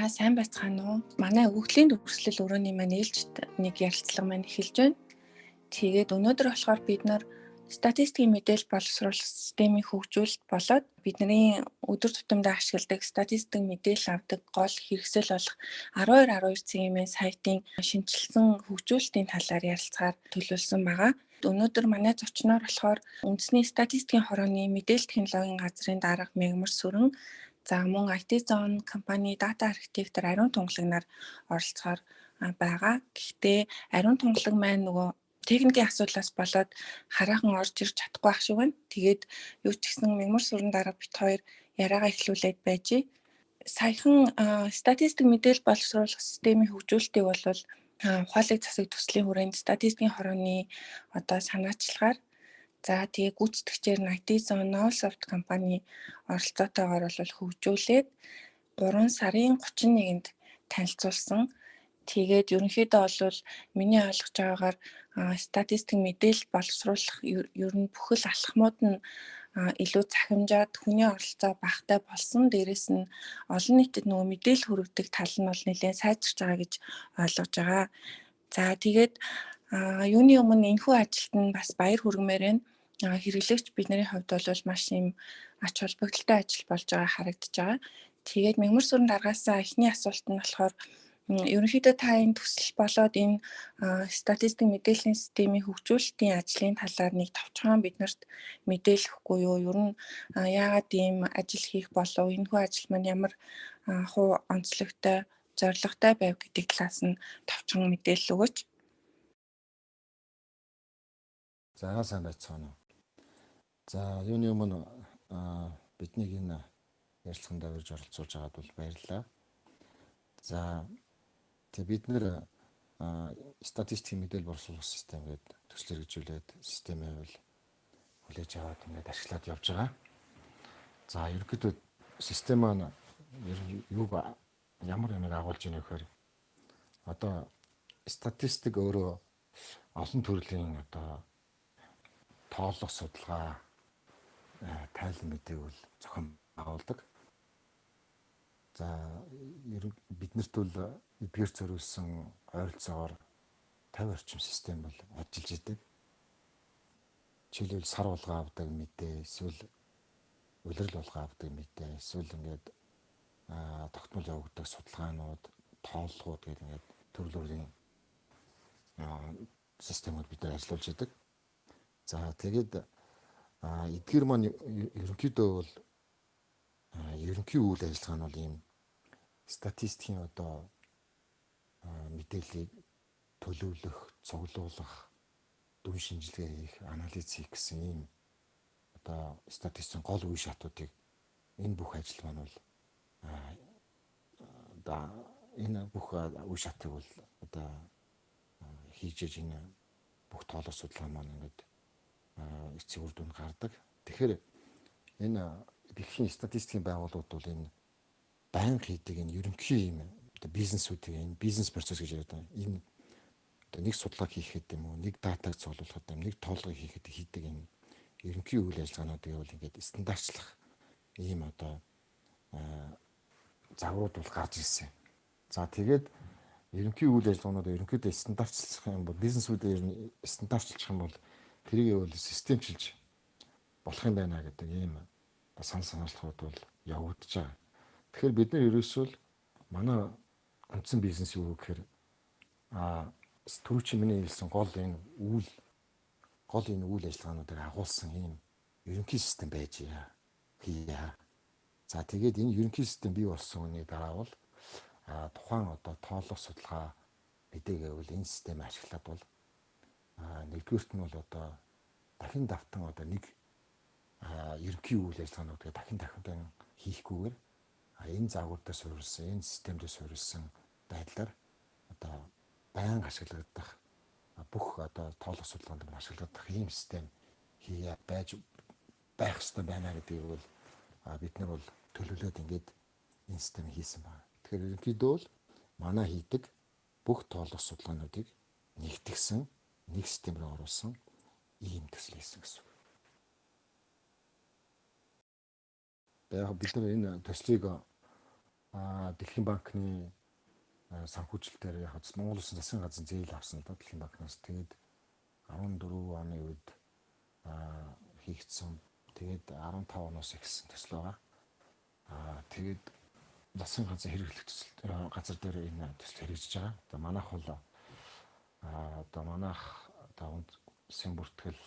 Сайн байцгаана уу? Манай өвглийн төгсгөл өрөөний маань ээлжид нэг ярилцлага маань эхэлж байна. Тэгээд өнөөдөр болохоор бид нар статистикийн мэдээлэл боловсруулах системийн хөгжүүлэлт болоод бидний өдөр тутамдаа ашигладаг статистик мэдээлэл авдаг гол хэрэгсэл болох 1212 CMS сайтын шинжилсэн хөгжүүлэлтийн талаар ярилцахаар төлөвлөсөн байгаа. Өнөөдөр манай зочноор болохоор үндэсний статистикийн хорооны мэдээлэл технологийн газрын дарга Мегмар Сүрэн, за мөн IT Zone компани дата архитектор Ариун Тунгалагнаар оролцохоор байгаа. Гэхдээ Ариун Тунгалаг маань нөгөө техникийн асуудлаас болоод хараахан орж ирж чадахгүй байх шиг байна. Тэгээд юу ч гэсэн Мегмар Сүрэн дарга бит хоёр яриагаа эхлүүлээд байжээ. Саяхан статистик мэдээлэл боловсруулах системийн хөгжүүлэлтийг бол ухаалаг засаг төслийн хүрээнд статистикийн хорооны санаачлагаар тэгээ гүйцэтгэгчээр IT Zone Nowsoft компани оролцоотойгоор бол хөгжүүлээд 3 сарын 31-нд танилцуулсан. Тэгээд ерөнхийдөө бол миний ойлгож байгаагаар статистик мэдээлэл боловсруулах ер нь бүхэл алхмууд нь илүү захимжаад хүний оролцоо багатай болсон. Дээрээс нь олон нийтэд нөгөө мэдээлэл хүргэдэг тал нь бол нэлээд сайжирч байгаа гэж ойлгож байгаа. За тэгээд юуны өмнө энэхүү ажилд нь бас баяр хүргэмээр байна. Хэрэглэгч бидний хувьд бол маш юм ач холбогдолтой ажил болж байгаа харагдаж байгаа. Тэгээд Мегмар Сүрэн даргаасаа эхний асуулт нь болохоор ерөнхийдөө та энэ төсөл болоод энэ статистик мэдээллийн системийн хөгжүүлэлтийн ажлын талаар нэг товчхон биднэрт мэдээлэхгүй юу? Ер нь яагаад ийм ажил хийх болов? Энэхүү ажил маань ямар хувь онцлогтой, зорилготой байв гэдэг талаас нь товчхон мэдээлэл өгөөч. За сайн байцгаана уу. За юуны өмнө биднийг энэ ярилцлаганд авирж оролцуулж байгаад бол баярлалаа. За бид нэр статистикийн мэдээлэл боловсруулах систем гэдэг төсөл хэрэгжүүлээд системээ бол хүлээж аваад ингээд ашиглаад явж байгаа. За ерөнхийдөө систем маань ямар юмыг агуулж ийнэ гэхээр одоо статистик өөрөө олон төрлийн тооллого судалгаа тайлан мэдээг бол зохион байгуулдаг. За биднэрт бол эдгээр зориулсан ойролцоогоор 50 орчим систем бол ажиллаж идэг. Жишээлбэл сар улгаан авдаг мэдээ, эсвэл улирал улгаан авдаг мэдээ, эсвэл ингээд тогтмол явагддаг судалгаанууд, тооллогууд гэдэг ингээд төрлөөрийн системүүд бид нар ажиллуулж идэг. За тэгээд эдгээр маань ерөнхийдөө бол ерөнхий үйл ажиллагаа нь бол ийм статистикийн мэдээллийг төлөвлөх, цуглуулах, дүн шинжилгээ хийх, анализ хийх гэсэн ийм статистикийн гол үе шатуудыг энэ бүх ажил маань бол энэ бүх үе шатыг бол хийж энэ бүх тоолох судалгаа маань ингээд эцсийн үр дүнд гардаг. Тэгэхээр энэ дэлхийн статистикийн байгууллагууд бол энэ байнга хийдэг энэ ерөнхий юм бизнесүүдийн энэ бизнес процесс гэж яриад байгаа. Энэ нэг судалгаа хийхэд юм уу, нэг датаг цуглуулахад юм, нэг тоолгыг хийхэд хийдэг энэ ерөнхий үйл ажиллагаануудыг бол ингээд стандартчлах ийм загварууд бол гарч ирсэн. За тэгээд ерөнхий үйл ажиллагаануудыг ерөнхийдөө стандартчлах юм бол бизнесүүдээр стандартчлах юм бол тэрийг бол системчилж болох юм байна гэдэг ийм санал санаачлалууд бол явагдаж байгаа. Тэгэхээр бид нар ерөөсөө манай үндсэн бизнес юу гэхээр түрүүчийн миний хэлсэн гол энэ үйл ажиллагаануудыг агуулсан ийм ерөнхий систем байж хийя. За тэгээд энэ ерөнхий систем бий болсон үний дараа бол тухайн тоолох судалгаа мэдээгээ бол энэ системийг ашиглаад бол нэгдүгээрт нь бол дахин давтан нэг ерөнхий үйл ажиллагаануудыг дахин хийхгүйгээр энэ загвартай суурилсан, энэ системдээ суурилсан байдлаар байнга ашиглагдах бүх тоолох судалгаанд ашиглагдах ийм систем байх ёстой байна гэдгийг бол бид нар бол төлөвлөд ингээд энэ системийг хийсэн байна. Тэгэхээр ерөнхийдөө бол манай хийдэг бүх тоолох судалгаануудыг нэгтгэсэн нэг систем рүү оруулсан ийм төсөл хийсэн гэсэн үг. Яг бид нар энэ төслийг Дэлхийн банкны санхүүжилтээр яг Монгол Улсын засгийн газрын зээл авсан л да Дэлхийн банкнаас. Тэгээд 14 оны үед хийгдсэн. Тэгээд 15 оноос эхэлсэн төсөл байгаа. Тэгээд засгийн газрын хэрэглэх төсөл газар дээр энэ төсөл хэрэгжиж байгаа. Одоо манайх бол одоо улсын бүртгэл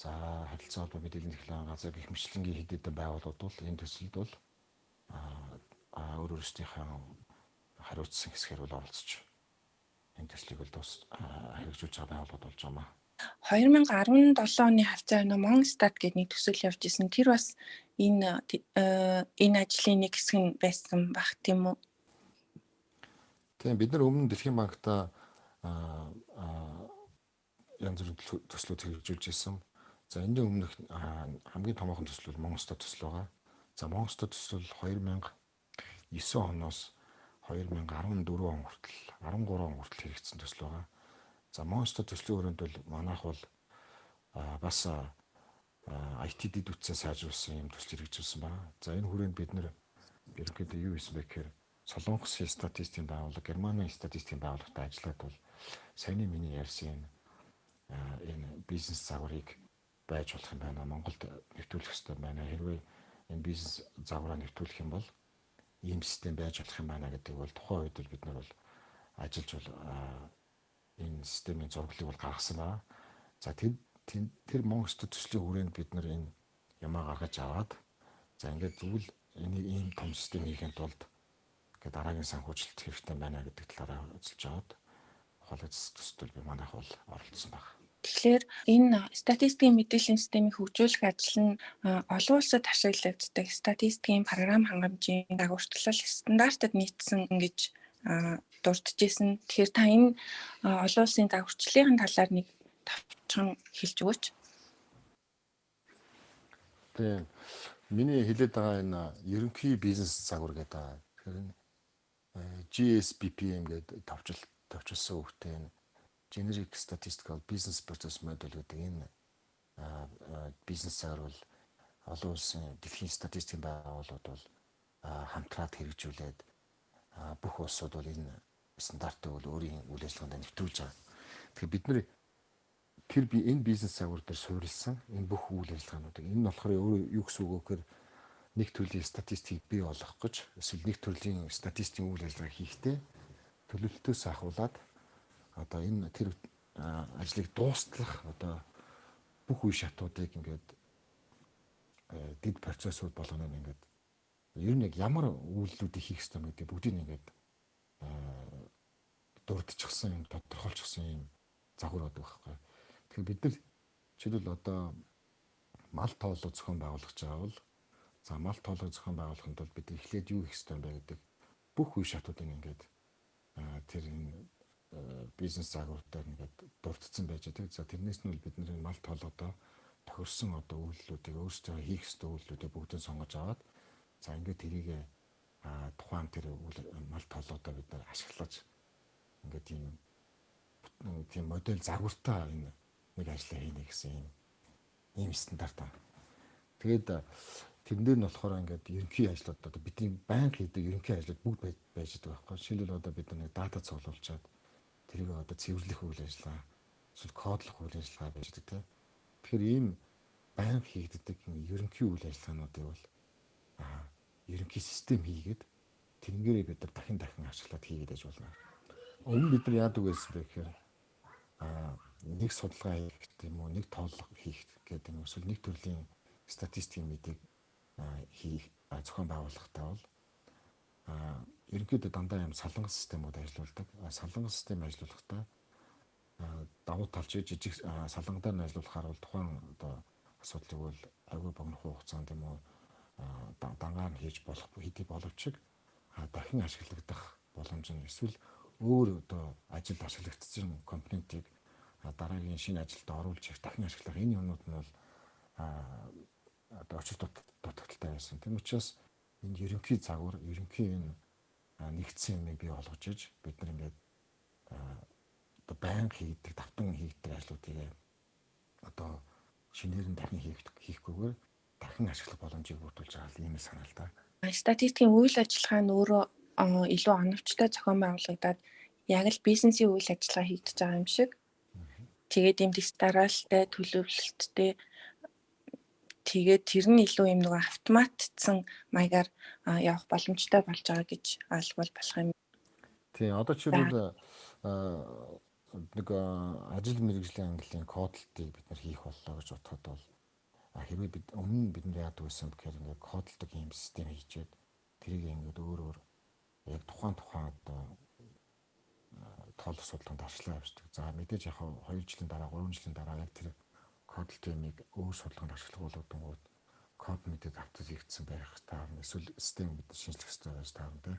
за харилцаа холбоо мэдээллийн технологийн газар гэх мэтлэнгийн хэд хэдэн байгууллагууд бол энэ төсөлд бол өөр өөрсдийнхээ хариуцсан хэсгээр бол оролцож энэ төслийг бол хэрэгжүүлж байгаа байгууллагууд болж байна. 2017 оны хавцаа Монстат гэдэг нэг төсөл явж исэн. Тэр бас энэ ажлын нэг хэсэг нь байсан баг тийм үү? Тийм, бид нар өмнө Дэлхийн банкта янз бүрийн төслүүд хэрэгжүүлж ирсэн. За энэ өмнөх хамгийн томоохон төсөл бол Монстат төсөл байгаа. За Монстат төсөл 2009 оноос 2014 он хүртэл 13 он хүртэл хэрэгжсэн төсөл байгаа. За Монстат төслийн өрөөнд бол манайх бол бас IT дэд үтсээ сайжруулсан юм төсөл хэрэгжүүлсэн байна. За энэ хүрээнд бид нэр ерөнхийдөө юу хийсэн бэ гэхээр Солонгосын статистикийн байгууллага, Германы статистикийн байгууллагатай ажиллаад бол саяны миний ярьсан энэ бизнес загварыг байж болох юм байна. Монголд нэвтрүүлэх ёстой байна. Хэрвээ энэ бизнес загвараа нэвтрүүлэх юм бол ийм систем байж болох юм байна гэдэг бол тухайн үед бид нар бол ажиллаж бол энэ системийн зураглалыг бол гаргасан байна. За тэр Монстат төслийн хүрээнд бид нар энэ ямаа гаргаж аваад за ингээд зөвл энийг ийм том систем хийхэд тулд ингээд дараагийн санхүүжилт хэрэгтэй байна гэдэг талаараа үзэлж аваад ухаалаг төсөлд би манайх бол оролцсон байна. Тэгэхээр энэ статистикийн мэдээллийн системийг хөгжүүлэх ажил нь олон улсад ашиглагддаг статистикийн програм хангамжийн дагуулчлал стандартад нийцсэн гэж дурдж исэн. Тэгэхээр та энэ олон улсын дагуулчлалын талаар нэг товчхон хэлж өгөөч. Тийм. Миний хэлээд байгаа энэ ерөнхий бизнес загвар гэдэг байгаа. Тэгэхээр GSBPM гэдэг товчилсан үгтэй энэ Generic Statistical Business Process Model гэдэг энэ бизнес загвар бол олон улсын дэлхийн статистикийн байгууллагууд бол хамтраад хэрэгжүүлээд бүх улсууд бол энэ стандартыг бол өөрийн үйл ажиллагаанд нэвтрүүлж байгаа. Тэгэхээр бид нэр энэ бизнес загвар дээр суурилсан энэ бүх үйл ажиллагаануудыг энэ нь болохоор юу гэсэн үг вэ гэхээр нэг төрлийн статистикийг бий болгох гэж эсвэл нэг төрлийн статистикийн үйл ажиллагаа хийхдээ төлөвлөлтөөс ахуулаад одоо энэ тэр ажлыг дуусгах одоо бүх үе шатуудыг ингээд дэд процессууд болгоно ингээд ер нь яг ямар үйлдэлүүдийг хийх ёстой гэдэг бүгдийг ингээд дурдчихсан юм тодорхойлчихсан юм загвар байдаг байхгүй. Тэгэхээр бид нар жишээлбэл одоо мал тооллого зохион байгуулах гэж байгаа бол за мал тооллого зохион байгуулахын тулд бид эхлээд юу хийх ёстой юм бэ гэдэг бүх үе шатуудыг ингээд тэр бизнес загваруудаар ингээд дурдсан байж байгаа. За тэрнээс нь бид нэр мал тооллогодоо тохирсон одоо үйлдэлүүдийг өөрсдөө хийх ёстой үйлдэлүүдийг бүгдээ сонгож аваад за ингээд тэрийг тухайн тэр мал тооллогодоо бид нар ашиглаж ингээд тийм модель загвартай энэ нэг ажлаа хийнэ гэсэн ийм стандарт байна. Тэгээд тэрэн дээр нь болохоор ингээд ерөнхий ажлууд одоо бидний байнга хийдэг ерөнхий ажлууд бүгд байж байгаа байхгүй. Жишээлбэл одоо бид нэг дата цуглуулчаад тэрийг одоо цэвэрлэх үйл ажиллагаа эсвэл кодлох үйл ажиллагаа байж байгаа тийм. Тэгэхээр ийм байнга хийгддэг ерөнхий үйл ажиллагаануудыг бол ерөнхий систем хийгээд тэрнгээрээ бид нар дахин ашиглаад хийгээд байж болно. Өмнө бид нар яадаг байсан бэ гэхээр нэг судалгаа хийх гэдэг юм уу, нэг тооллого хийх гэдэг юм эсвэл нэг төрлийн статистикийн мэдээг хийх зохион байгуулалтаа бол ерөнхийдөө дандаа юм салангас системүүд ажиллаулдаг. Салангас систем ажиллуулахдаа давуу талч жижиг салангадаар нь ажиллуулахаар бол тухайн одоо асуудлыг бол аюул богино хугацаанд юм уу дангаар нь хийж болох хэдий боловч дахин ашиглагдах боломж нь эсвэл өөр одоо ажилд ашиглагдсан компонентийг дараагийн шинэ ажилд оруулж дахин ашиглах энэ юмнууд нь бол одоо очир дутагдaltaй байсан. Тийм учраас энэ ерөнхий загвар, ерөнхий энэ нэгдсэн юмыг бий болгож иж бид нар ингээд одоо байнга хийгддэг, давтан хийгддэг ажлуудыг одоо шинээр нь дахин хийхгүйгээр дахин ашиглах боломжийг бүрдүүлж байгаа юм санаа л да. Статистикийн үйл ажиллагаа нь өөрөө илүү оновчтой зохион байгуулагдаад яг л бизнесийн үйл ажиллагаа хийгдэж байгаа юм шиг. Тэгээд эм дэс дараалалтай, төлөвлөлттэй, тэгээд тэр нь илүү юм нэг автоматцсан маягаар явах боломжтой болж байгаа гэж ойлгол болох юм. Тийм, одоо жишээлбэл нэг ажил мэргэжлийн ангиллын кодлтыг бид нар хийх боллоо гэж бодоход бол хэрвээ бид өмнө бид нар яадаг байсан гэхээр ингээд кодлдог юм систем хийчээд тэрийг ингээд өөр яг тухайн одоо тоолох судалгаанд арчлаа явуулдаг. За мэдээж яг 2 жилийн дараа 3 жилийн дараа яг тэр кодлтыг өөр судалгаанд ашиглах болгодонгууд код мэдээд автомат хийгдсэн байх таарна. Эсвэл систем бид шинжлэх хэрэгтэй байж таарна тийм.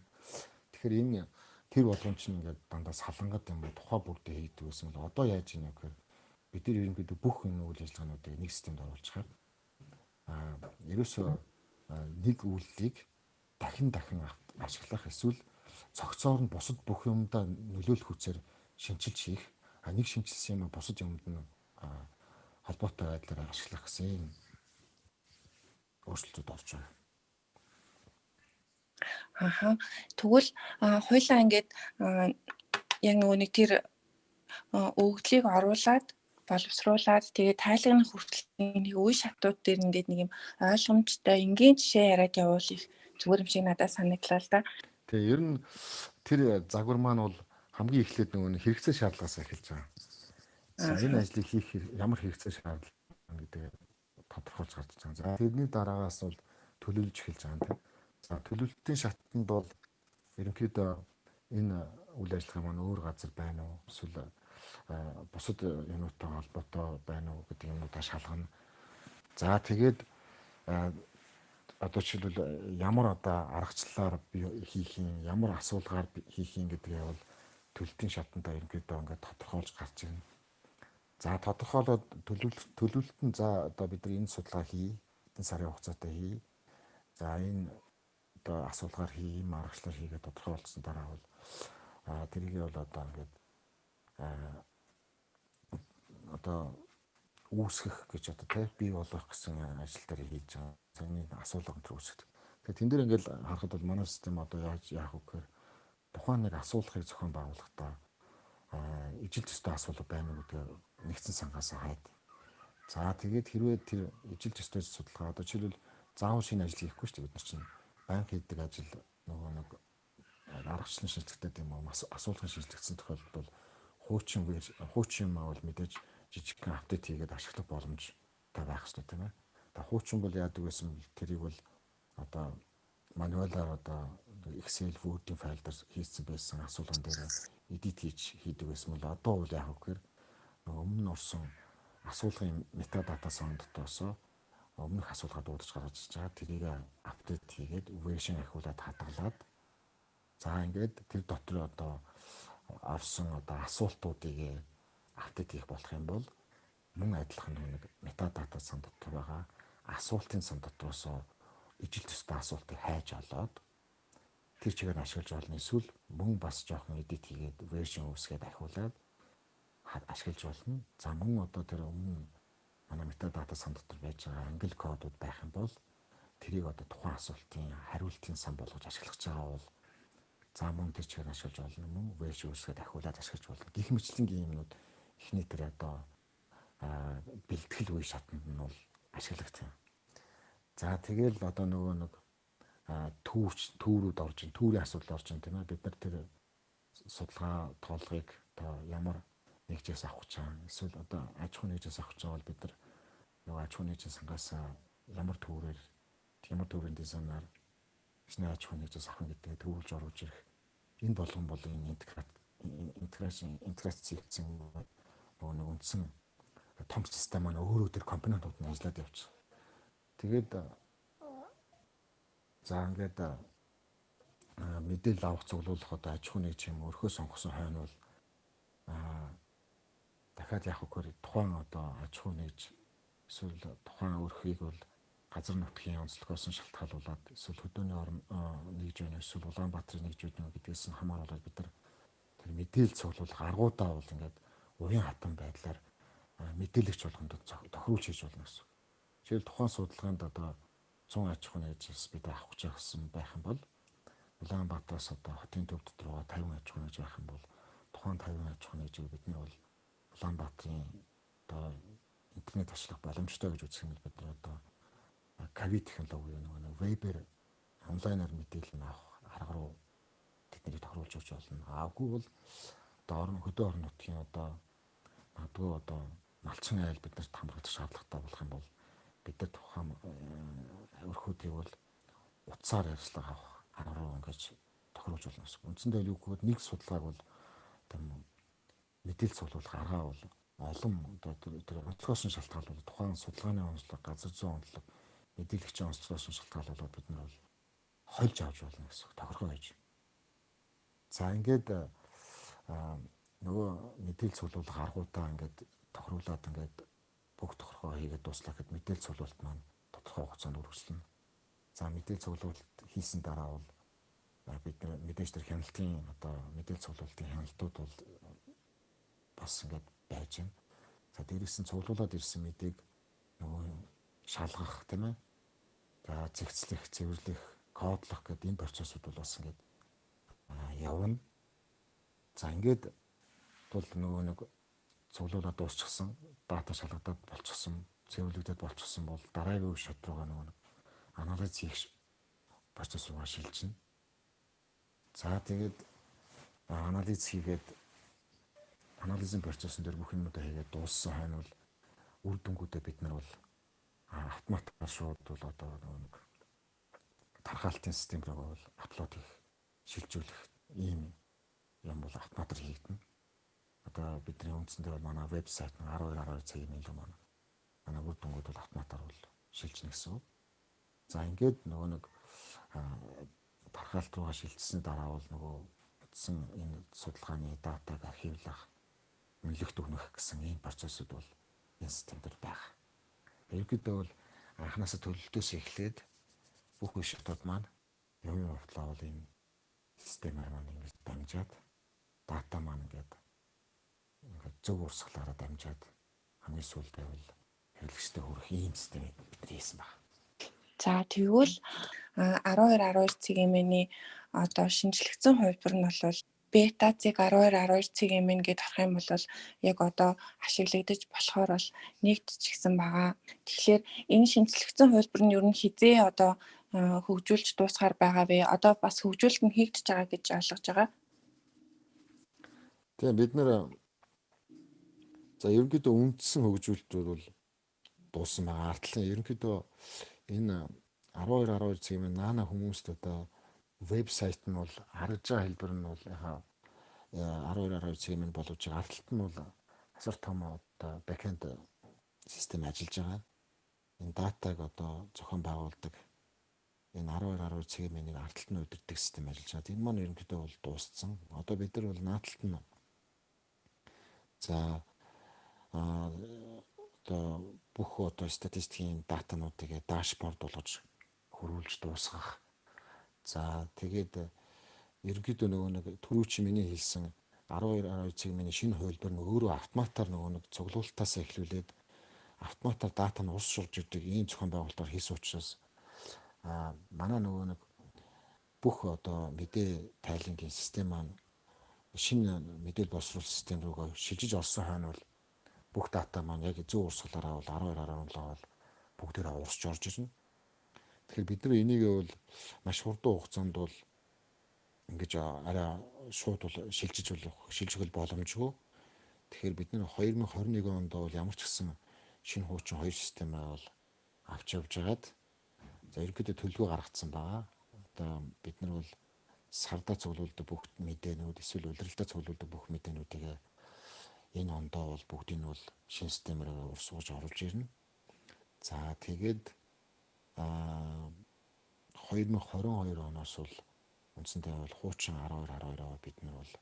Тэгэхээр энэ тэр болгон чинь ингээд дандаа салангат юм уу тухай бүрдээ хийдэг байсан бол одоо яаж ийм вэ гэхээр бид нар ерөнхийдөө бүх энэ үйл ажиллагаануудыг нэг системд оруулчихаар ерөөсөө нэг үйлдэлийг дахин ашиглах эсвэл цогцоор нь бусад бүх юмдаа нөлөөлөх хүчээр шинжилж хийх нэг шинжилсэн юм бусад юмд нь холбоотой байдлаар ашиглах гэсэн өөрчлөлтүүд орж байгаа. Тэгвэл хоёлаа ингээд яг нэг тэр өгөгдлийг оруулаад боловсруулад тэгээд тайлагнах хүртэл нэг үе шатууд дээр ингээд нэг юм ойлгомжтой энгийн жишээ яриад явуул их зүгээр юм шиг надад санагдлаа л да. Тэгээ ер нь тэр загвар маань бол хамгийн эхлээд нөгөө хэрэгцээ шаардлагаас эхэлж байгаа. За энэ ажлыг хийх ямар хэрэгцээ шаардлага гэдэг тодорхойлж гарч байгаа. За тэрний дараагаас бол төлөвлөж эхэлж байгаа юм. За төлөвлөлтийн шатанд бол ерөнхийдөө энэ үйл ажиллагаа маань өөр газар байна уу? Эсвэл бусад юмтай холбоотой байна уу гэдэг юмудаа шалгана. За тэгээд одоо жишээлбэл ямар одоо аргачлалаар хийх юм, ямар асуулгаар хийх юм гэдгээ бол төлөлтийн шатандаа ерөнхийдөө ингээд тодорхойлж гарч ирнэ. За тодорхойлоод төлөвлөлт нь за одоо бид нар энэ судалгаа хий, энэ сарын хугацаатай хий. За энэ одоо асуулгаар хий, ийм аргачлалаар хийгээд тодорхойлсон дараа бол тэрийг бол одоо ингээд одоо үүсгэх гэж одоо тий бий болгох гэсэн ажил дээр хийж байгаа. Цагны асуулга өнтер үүсгэх. Тэгэхээр тэн дээр ингээд харахад бол манай систем одоо яаж яах вэ гэхээр тухайн нэг асуулгыг зохион байгуулахдаа ижил төстэй асуулга байна уу гэдгийг нэгдсэн сангаас хайд. За тэгээд хэрвээ тэр ижил төстэй судалгаа одоо жишээлбэл заавал шинэ ажил хийхгүй шүү дээ бид нар чинь банк хийдэг ажил нөгөө нэг аргачлалын шинжилгээтэй юм уу асуулгын шинжилгэсэн тохиолдолд бол хуучин юм бол мэдээж жижигхэн апдейт хийгээд ашиглах боломжтой байх хэрэгтэй тийм ээ. Тэгээ хуучин бол яадаг байсан бэл тэрийг бол одоо мануалаар одоо Excel Word-ийн файл дээр хийсэн байсан асуулган дээр edit хийж хийдэг байсан бол одоо бол яг үгээр өмнө нь орсон асуулгын метадата сондотоос өмнөх асуулгаа дуудаж гаргаж ирж байгаа. Тэрийг апдейт хийгээд вершн ахиулаад хадгалаад за ингээд тэр дотор одоо орсон одоо асуултуудыг апдейт хийх болох юм бол мөн адилхан нэг метадата сан дотор байгаа асуултын сан дотроос ижил төстэй асуултыг хайж олоод тэр чигээр ашиглаж болно. Эсвэл мөн бас жоохон эдит хийгээд вершн үүсгээд ахиулаад ашиглаж болно. За мөн одоо тэр өмнө манай метадата сан дотор байж байгаа англи кодууд байх юм бол тэрийг одоо тухайн асуултын хариултын сан болгож ашиглаж байгаа бол за мөн тэр чигээр ашиглаж болно. Мөн вершн үүсгээд ахиулаад ашиглаж болно. Гэх мэтлэнгийн юмнууд эхний тэр одоо бэлтгэл үе шатанд нь бол ашиглагдсан. За тэгэл одоо нөгөө нэг түүрүүд орж ин түүрийн асуудал орж ин тийм ээ бид нар тэр судалгаа тоолгыг одоо ямар нэгжээс авах гэж байгаа эсвэл одоо аж ахуйн нэгжээс авах гэж байгаа бол бид нар нөгөө аж ахуйн нэгжийн сангаас ямар түүрийн дизайнаар шинэ аж ахуйн нэгжээс авах гэдгийг төвлөрж оруулж ирэх энэ болгон бол энэ интеграц хийгдсэн нөгөө нэг үндсэн том систем маань өөрөө тэр компонентууд нь ажиллаад явчих. Тэгээд за ингээд мэдээлэл авах цуглуулах одоо аж ахуй нэгж юм өрхөө сонгосон хойно бол дахиад яг хөөр тухайн одоо аж ахуй нэгж эсвэл тухайн өрхийг бол газар нутгийн онцлогоос нь шалтгаалуулаад эсвэл хөдөөний орон нэгж байна эсвэл Улаанбаатарын нэгж байна гэдгээс нь хамааруулаад бид нар тэр мэдээлэл цуглуулах аргуудаа бол ингээд уян хатан байдлаар мэдээлэгч болгонд тохируулж хийж болно гэсэн. Жишээл тухайн судалгаанд одоо 100 аж ахуйн нэгжээс бид авах гэж байсан байх юм бол Улаанбаатараас одоо хотын төв дотор 50 аж ахуйн нэгж байх юм бол тухайн 50 аж ахуйн нэгжийг бид нар бол Улаанбаатарын одоо интернет ашиглах боломжтой гэж үзэх юм бол бид нар одоо КАВИ технологи нэг вебээр онлайнаар мэдээлэл нь авах арга руу тэднийг тохируулж өгч болно. Аагүй бол одоо хөдөө орон нутгийн одоо магадгүй одоо малчин айл биднэрт хамруулах шаардлагатай болох юм бол бид нар тухайн өрхүүдийг бол утсаар ярьцлага авах арга руу ингэж тохируулж болно гэсэн. Үндсэндээ юу гэвэл нэг судалгааг бол тийм мэдээлэл цуглуулах аргаа бол олон одоо тэр онцлогоос нь шалтгаалуулаад тухайн судалгааны онцлог, газар зүйн онцлог, мэдээлэгчийн онцлогоос нь шалтгаалуулаад бид нар бол хольж авч болно гэсэн тохиргоо гэж. За ингээд нөгөө мэдээлэл цуглуулах аргуудаа ингээд тохируулаад ингээд бүх тохиргоо хийгээд дуслах гэхэд мэдээлэл цуглуулалт маань тодорхой хугацаанд үргэлжлэнэ. За мэдээлэл цуглуулалт хийсэн дараа бол бид нар мэдээж тэр хяналтын одоо мэдээлэл цуглуулалтын хяналтууд бол бас ингээд байж байна. За дээрээс нь цуглуулад ирсэн мэдээг нөгөө шалгах тийм ээ. За зэгцлэх, цэвэрлэх, кодлох гэдэг энэ процессыг бол бас ингээд явна. За ингээд бол нөгөө нэг цуглуулаад дуусчихсан, дата шалгадаад болчихсон, цэвэрлэгдээд болчихсон бол дараагийн шат руугаа нөгөө нэг анализ хийх процесс руугаа шилжинэ. За тэгээд анализ хийгээд анализын процессын дээр бүх юмудаа хийгээд дууссан хойно бол үр дүнгуудаа бид нар бол автоматар шууд бол одоо нэг тархаалтын систем рүү бол апплод хийх, шилжүүлэх ийм юм бол автоматар хийгдэнэ. Одоо бидний үндсэндээ бол манай вебсайт 12 цагийн мэйл маань манай үр дүнгууд бол автоматар бол шилжинэ гэсэн. За ингээд нөгөө нэг тархаалт руугаа шилжсэн дараа бол нөгөө утсан энэ судалгааны датаг архивлах, үнэлэгт өгнөх гэсэн ийм процессыг бол энэ систем дээр байна. Ерөнхийдөө бол анханасаа төлөлтөөс эхлээд бүх үе шатууд маань явын хувьтлаа бол энэ системээр маань ингэж дамжаад дата маань ингээд зөв урсгалаараа дамжаад хамгийн сүүлд байвал хэрэглэгчтэй хүрэх ийм системийг бид хийсэн байна. За тэгвэл 12 CMN-ий одоо шинжлэгдсэн хувилбар нь бол бета зэг 12 CMN гэдээ харах юм бол яг одоо ашиглагдаж болохоор бол нэгдчихсэн байгаа. Тэгэхээр энэ шинжлэгдсэн хувилбар нь ер нь хизээ одоо хөгжүүлж дуусгаар байгаа вэ? Одоо бас хөгжүүлэлт нь хийгдэж байгаа гэж ойлгож байгаа. Тэгээ бид нэр за ерөнхийдөө үндсэн хөгжүүлэлтүүд бол дууссан байгаа. Артлан ерөнхийдөө энэ 12 CMN наана хүмүүст одоо вебсайт нь бол харагдж байгаа хэлбэр нь бол 12 CMN боловч ардталт нь бол асар том одоо бэкэнд систем ажиллаж байгаа. Энэ датаг одоо зохион байгуулдаг энэ 12 CMN-ийг ардталт нь удирдах систем ажиллаж байгаа. Энэ маань ерөнхийдөө бол дууссан. Одоо бид нар бол наадталт нь за одоо бүх одоо статистикийн датануудыг дашборд болгож хөрвүүлж дуусгах. За тэгээд ерөнхийдөө нөгөө нэг түрүүч миний хэлсэн 12 CMN-ийн шинэ хувилбар нь өөрөө автоматар нөгөө нэг цуглуулалтаас эхлүүлээд автоматар дата нь урс шурж ирдэг ийм зохион байгуулалтаар хийсэн учраас манай нөгөө нэг бүх одоо мэдээ тайлангийн систем маань шинэ мэдээлэл боловсруулах систем рүүгээ шилжиж орсон хойно бол бүх дата маань яг зөв урсгалаараа бол 12 бол бүгдээрээ урсж орж ирнэ. Тэгэхээр бид нар энийг бол маш хурдан хугацаанд бол ингэж арай шууд бол шилжих боломжгүй. Тэгэхээр бид нар 2021 онд бол ямар ч гэсэн шинэ хуучин 2 системээ бол авч явж байгаад за ерөнхийдөө төлөвлөгөө гаргацсан байгаа. Одоо бид нар бол сардаа цуглуулдаг бүх мэдээнүүд эсвэл улиралдаа цуглуулдаг бүх мэдээнүүдийг энэ ондоо бол бүгдийг нь бол шинэ системээр урсгаж оруулж ирнэ. За тэгээд 2022 оноос бол үндсэндээ бол хуучин 12 бид нар бол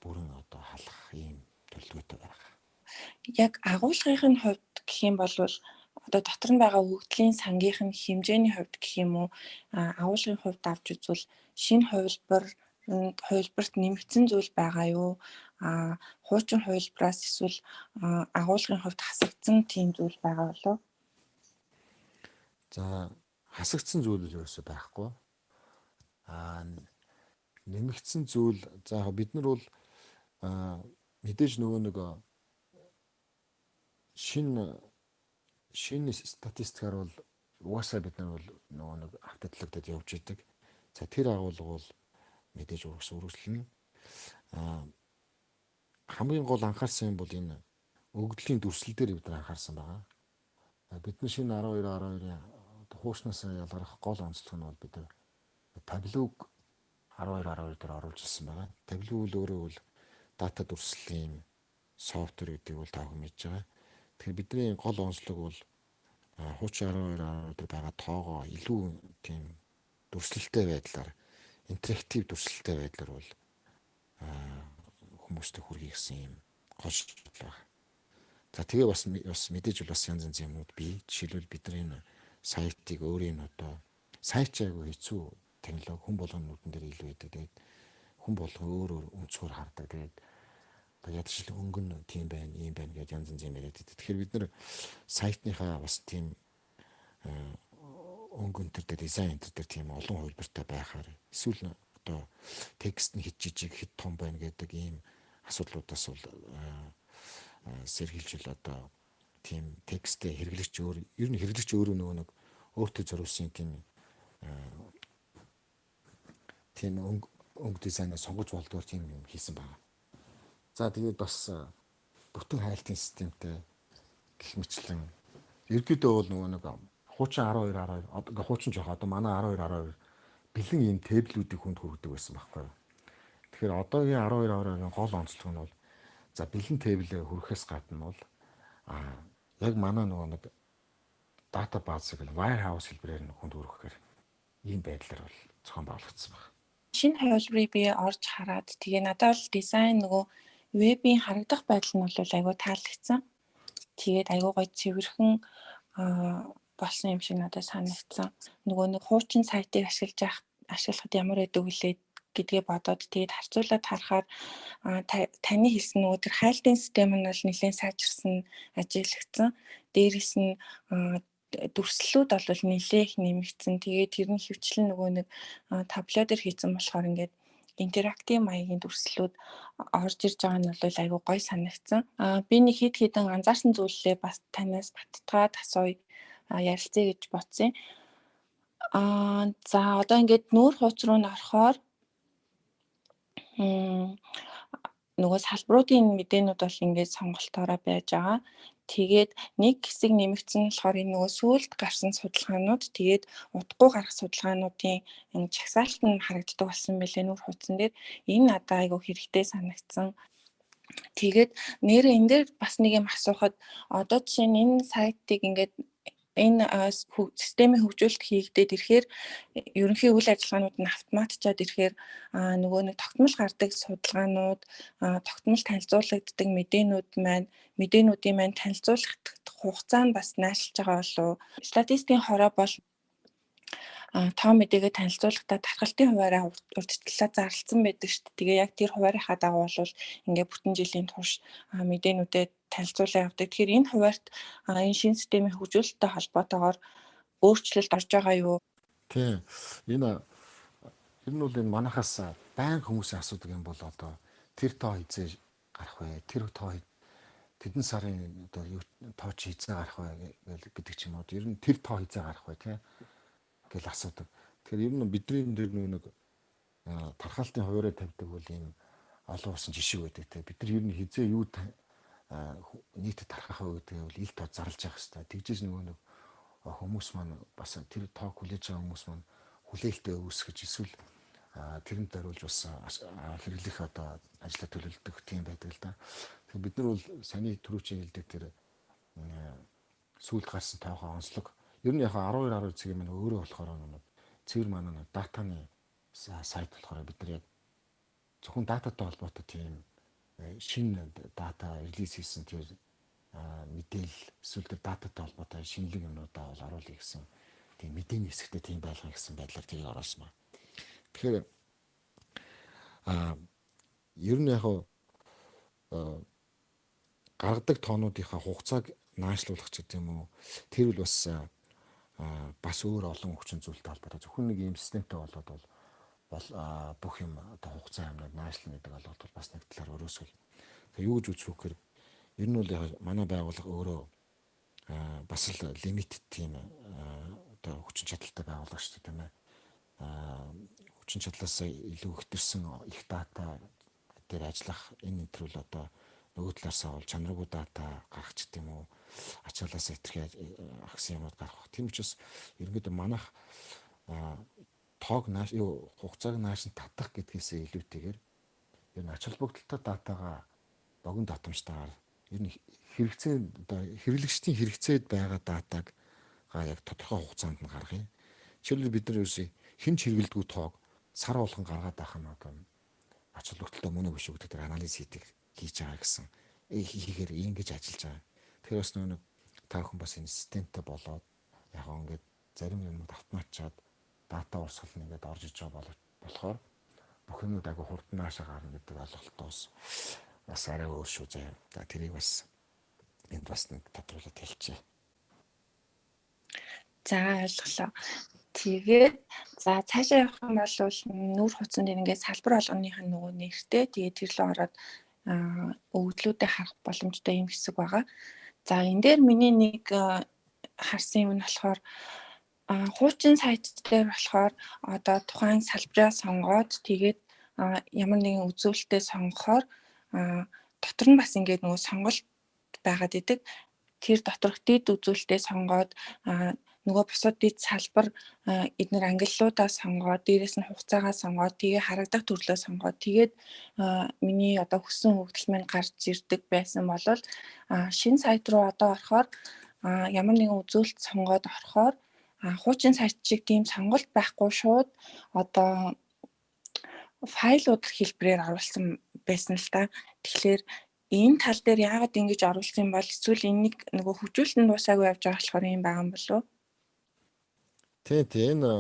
бүрэн одоо халах ийм төлөвлөгөөтэй байгаа. Яг агуулгын хувьд гэх юм бол одоо дотор нь байгаа өгөгдлийн сангийнх нь хэмжээний хувьд гэх юм уу агуулгын хувьд авч үзвэл шинэ хувилбарт нэмэгдсэн зүйл байгаа юу? Хуучин хувилбараас эсвэл агуулгын хувьд хасагдсан тийм зүйл байгаа болов уу? За хасагдсан зүйл ерөөсөй байхгүй. Нэмэгдсэн зүйл за яг бид нар бол мэдээж нөгөө нэг шинэ статистикаар бол угаасаа бид нар бол нөгөө нэг автодлогдод явж идэг. За тэр агуулга бол мэдээж үргэлжлэнэ. Хамгийн гол анхаарсан юм бол энэ өгөгдлийн дүрслэл дээр бид нар анхаарсан байгаа. Бидний шинэ 12 хуучнаас ялгарх гол онцлог нь бол бид нар таблог 12 дээр оруулж ирсэн байгаа. Таблог бол өөрөө бол дата дүрслэлийн софтвер гэдгийг бол та бүхэн мэдж байгаа. Тэгэхээр бидний гол онцлог бол хуучин 12 дээр байгаа тоогоо илүү тийм дүрслэлтэй байдлаар интерактив дүрслэлтэй байдлаар бол хүмүүстээ хүргэе гэсэн юм гол шийдэл байна. За тэгээ бас мэдээж бол бас янз янзын юмуд бий. Жишээлбэл бидний энэ сайтыг өөрийн одоо сайт айгүй хэцүү технологи хүн болгоны нүдэн дээр илүү байдаг. Тэгээд хүн болгон өөр өнцгөр хардаг. Тэгээд одоо ядчил өнгөн тийм байна, ийм байна гэж янз янз юм яриад байдаг. Тэгэхээр бид нэр сайтныхаа бас тийм өнгөн төр дээр дизайн дээр тийм олон хувилбартай байхаар эсвэл одоо текст нь хэд жижиг хэд том байна гэдэг ийм асуудлуудаас бол сэргийлжил одоо тийм текстээ хэрэглэгч ер нь хэрэглэгч өөрөө нөгөө нэг өөртөө зориулсан тийм өнгө дизайнаа сонгож болдгоор тийм юм хийсэн байна. За тэгээд бас бүтэн хайлтын системтэй гэх мэтлэн ердөөдөө бол нөгөө нэг хуучин 12 одоо хуучин жоох одоо манай 12 бэлэн ийм тэблүүдийг хүнд хүргэдэг байсан байхгүй. Тэгэхээр одоогийн 12 гол онцлог нь бол за бэлэн тэблээ хүрэхээс гадна бол яг манай нөгөө нэг дата базыг warehouse хэлбэрээр нь хүнд хүргэхээр ийм байдлаар бол зохион байгуулагдсан байна. Шинэ хувилбарыг би орж хараад тэгээ надад бол дизайн нөгөө вебийн харагдах байдал нь бол айгүй таалагдсан. Тэгээд айгүй гоё цэвэрхэн болсон юм шиг надад санагдсан. Нөгөө нэг хуучин сайтыг ашиглахад ямар байдаг вүлээ гэдгээ бодоод тэгээд харьцуулаад харахаар таны хэлсэн нөгөө тэр хайлтын систем нь бол нэлээд сайжирсан, ажиглагдсан. Дээрээс нь дүрслэлүүд бол нэлээх нэмэгдсэн. Тэгээд тэр нь хөвчлэн нөгөө нэг табло дээр хийсэн болохоор ингээд интерактив маягийн дүрслэлүүд орж ирж байгаа нь бол айгүй гоё санагдсан. Би нэг хэд хэдэн анзаарсан зүйлээ бас танаас баттгаад асууя ярилцъя гэж бодсон. За одоо ингээд нүүр хууц руу н орохоор нөгөө салбаруудын мэдээнүүд бол ингээд сонголтоороо байж байгаа. Тэгээд нэг хэсэг нэмэгдсэн болохоор энэ нөгөө сүүлд гарсан судалгаанууд тэгээд удахгүй гарах судалгаануудын чагсаалт нь харагддаг болсон байлээ нүүр хуудсан дээр. Энэ надад айгүй хэрэгтэй санагдсан. Тэгээд нэрээ энэ дээр бас нэг юм асуухад одоо жишээ нь энэ сайтыг ингээд энэ системийн хөгжүүлэлт хийгдээд ирэхээр ерөнхий үйл ажиллагаанууд нь автоматжаад ирэхээр нөгөө нэг тогтмол гардаг судалгаанууд, тогтмол танилцуулагддаг мэдээнүүдийн маань танилцуулах хугацаа нь бас наашилж байгаа болов. Статистикийн хороо бол тоо мэдээгээ танилцуулахдаа тархалтын хуваараа урьдчилан зарласан байдаг шүү дээ. Тэгээ яг тэр хуваарийнхаа дагуу бол ингээд бүтэн жилийн турш мэдээнүүдэд танилцуулан явдаг. Тэгэхээр энэ хуваарьт энэ шинэ системийн хөгжүүлэлттэй холбоотойгоор өөрчлөлт орж байгаа юу? Тийм. Энэ ер нь бол энэ манахаас баян хүмүүсийн асуудаг юм бол одоо тэр тоо хизээ гарах вэ? Тэр тоо тэдэн сарын одоо тоо чи хизээ гарах вэ гэдэг ч юм уу. Ер нь тэр тоо хизээ гарах вэ тийм гэл асуудаг. Тэгэхээр ер нь бидний дээр нэг тархалтын хуваараа тавьдаг бол ийм олон улсын жишээ байдаг те. Бид нар ер нь хизээ юу нийтэд тархах вэ гэдэг бол ил тоо зарлж явах хэрэгтэй. Тэгжээс нөгөө нэг хүмүүс маань бас тэр тоо хүлээж байгаа хүмүүс маань хүлээлтээ үүсгэж эсвэл тэрэнд даруулж бас хэрэглэх одоо ажлаа төлөвлөдөг тийм байдаг л да. Тэгэхээр бид нар бол саний түрүүчийн хэлдэг тэр сүүлд гарсан тоогоо онцлог. Ер нь яг 12 цагийн маань өөрөө болохоор нэг цэвэр манай датаны сайт болохоор бид нар яг зөвхөн дататай холбоотой тийм шинэ дата релиз хийсэн тэр мэдээлэл эсвэл тэр дататай холбоотой шинэлэг юмнуудаа бол оруулъя гэсэн тийм мэдээний хэсэгтээ тийм байлгах гэсэн байдлаар тийг оруулсан ба. Тэгэхээр ер нь яг гаргадаг тоонуудынхаа хугацааг наашлуулах ч гэдэг юм уу. Тэр бол бас бас өөр олон хүчин зүйлтэй холбоотой. Зөвхөн нэг ийм системтэй болоод бол бүх юм одоо хугацаа юмнууд наашлна гэдэг болоод бол бас нэг талаар өрөөсгөл. Тэгээ юу гэж үзэх вэ гэхээр ер нь бол манай байгууллага өөрөө бас л лимит тийм одоо хүчин чадалтай байгууллага шүү дээ тийм ээ. Хүчин чадлаас илүү ихтерсэн их дата дээр ажиллах энэ төрөл одоо нөгөө талаасаа бол чанаргүй дата гарах ч гэдэм үү ачаалаас ихтгэж агсан юмуд гарах. Тийм учраас ерөнхийдөө манайх тоог нааш юу хугацааг нааш нь татах гэдгээс илүүтэйгээр ер нь ач холбогдолтой датагаа богино татамжтайгаар ер нь хэрэгцээ одоо хэрэглэгчдийн хэрэгцээд байгаа датаг яг тодорхой хугацаанд нь гаргая. Жишээлбэл бид нар ерөөсөй хэн ч хэрэглэдэггүй тоог сар болгон гаргаад байх нь одоо ач холбогдолтой мөн үү биш үү гэдэг анализ хийж байгаа гэсэн хийхээр ингэж ажиллаж байгаа. Тэгэхээр бас нэг та бүхэн бас энэ системтэй болоод яг ингээд зарим юмуд автоматчаад дата урсгал нь ингээд орж иж байгаа болохоор бүх юмуд агай хурдан наашаа гарна гэдэг ойлголтоос бас арай өөр шүү заяа. За тэрийг бас энд бас нэг тодруулаад хэлчихье. За ойлголоо. Тэгээд за цаашаа явах юм бол нүүр хуцсан дээр ингээд салбар болгоных нь нөгөө нэртэй тэгээд тэр лөө ороод өгөгдлүүдэд харах боломжтой юм хэсэг байгаа. За энэ дээр миний нэг харсан юм нь болохоор хуучин сайт дээр болохоор одоо тухайн салбараа сонгоод тэгээд ямар нэгэн үзүүлэлтээ сонгохоор дотор нь бас ингээд нөгөө сонголт байгаад идэг. Тэр доторх дэд үзүүлэлтээ сонгоод нөгөө бусад дэд салбар эдгээр ангиллуудаа сонгоод дээрээс нь хугацаагаа сонгоод тэгээ харагдах төрлөө сонгоод тэгээд миний одоо хүссэн хөгжил маань гарч ирдэг байсан бол шинэ сайт руу одоо орохоор ямар нэгэн үзүүлэлт сонгоод орохоор хуучин сайт шиг тийм сонголт байхгүй шууд одоо файлууд хэлбэрээр оруулсан байсан л та. Тэгэхээр энэ тал дээр яагаад ингэж оруулсан бол эсвэл энийг нөгөө хөгжүүлэлт нь дуусаагүй явж байгаа болохоор юм байгаа юм болов уу? Тийм энэ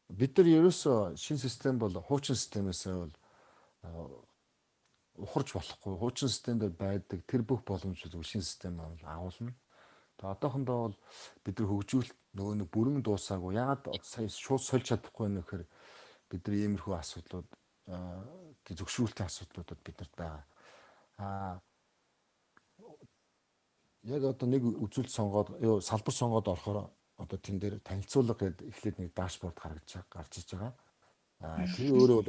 бид нар ерөөсөө шинэ систем бол хуучин системээс бол ухарч болохгүй. Хуучин системд байдаг тэр бүх боломжуудыг шинэ систем агуулна. Тэгээ одоохондоо бол бид нар хөгжүүлэлт нөгөө нэг бүрэн дуусаагүй. Яагаад сая шууд сольж чадахгүй вэ гэхээр бид нар иймэрхүү асуудлууд зөвшөөрлөлтийн асуудлуудад биднэрт байгаа. Яг одоо нэг үзүүлэлт сонгоод салбар сонгоод орохоор одоо тэн дээр танилцуулга гэдэг эхлээд нэг дашборд гарч иж байгаа. Тэр өөрөө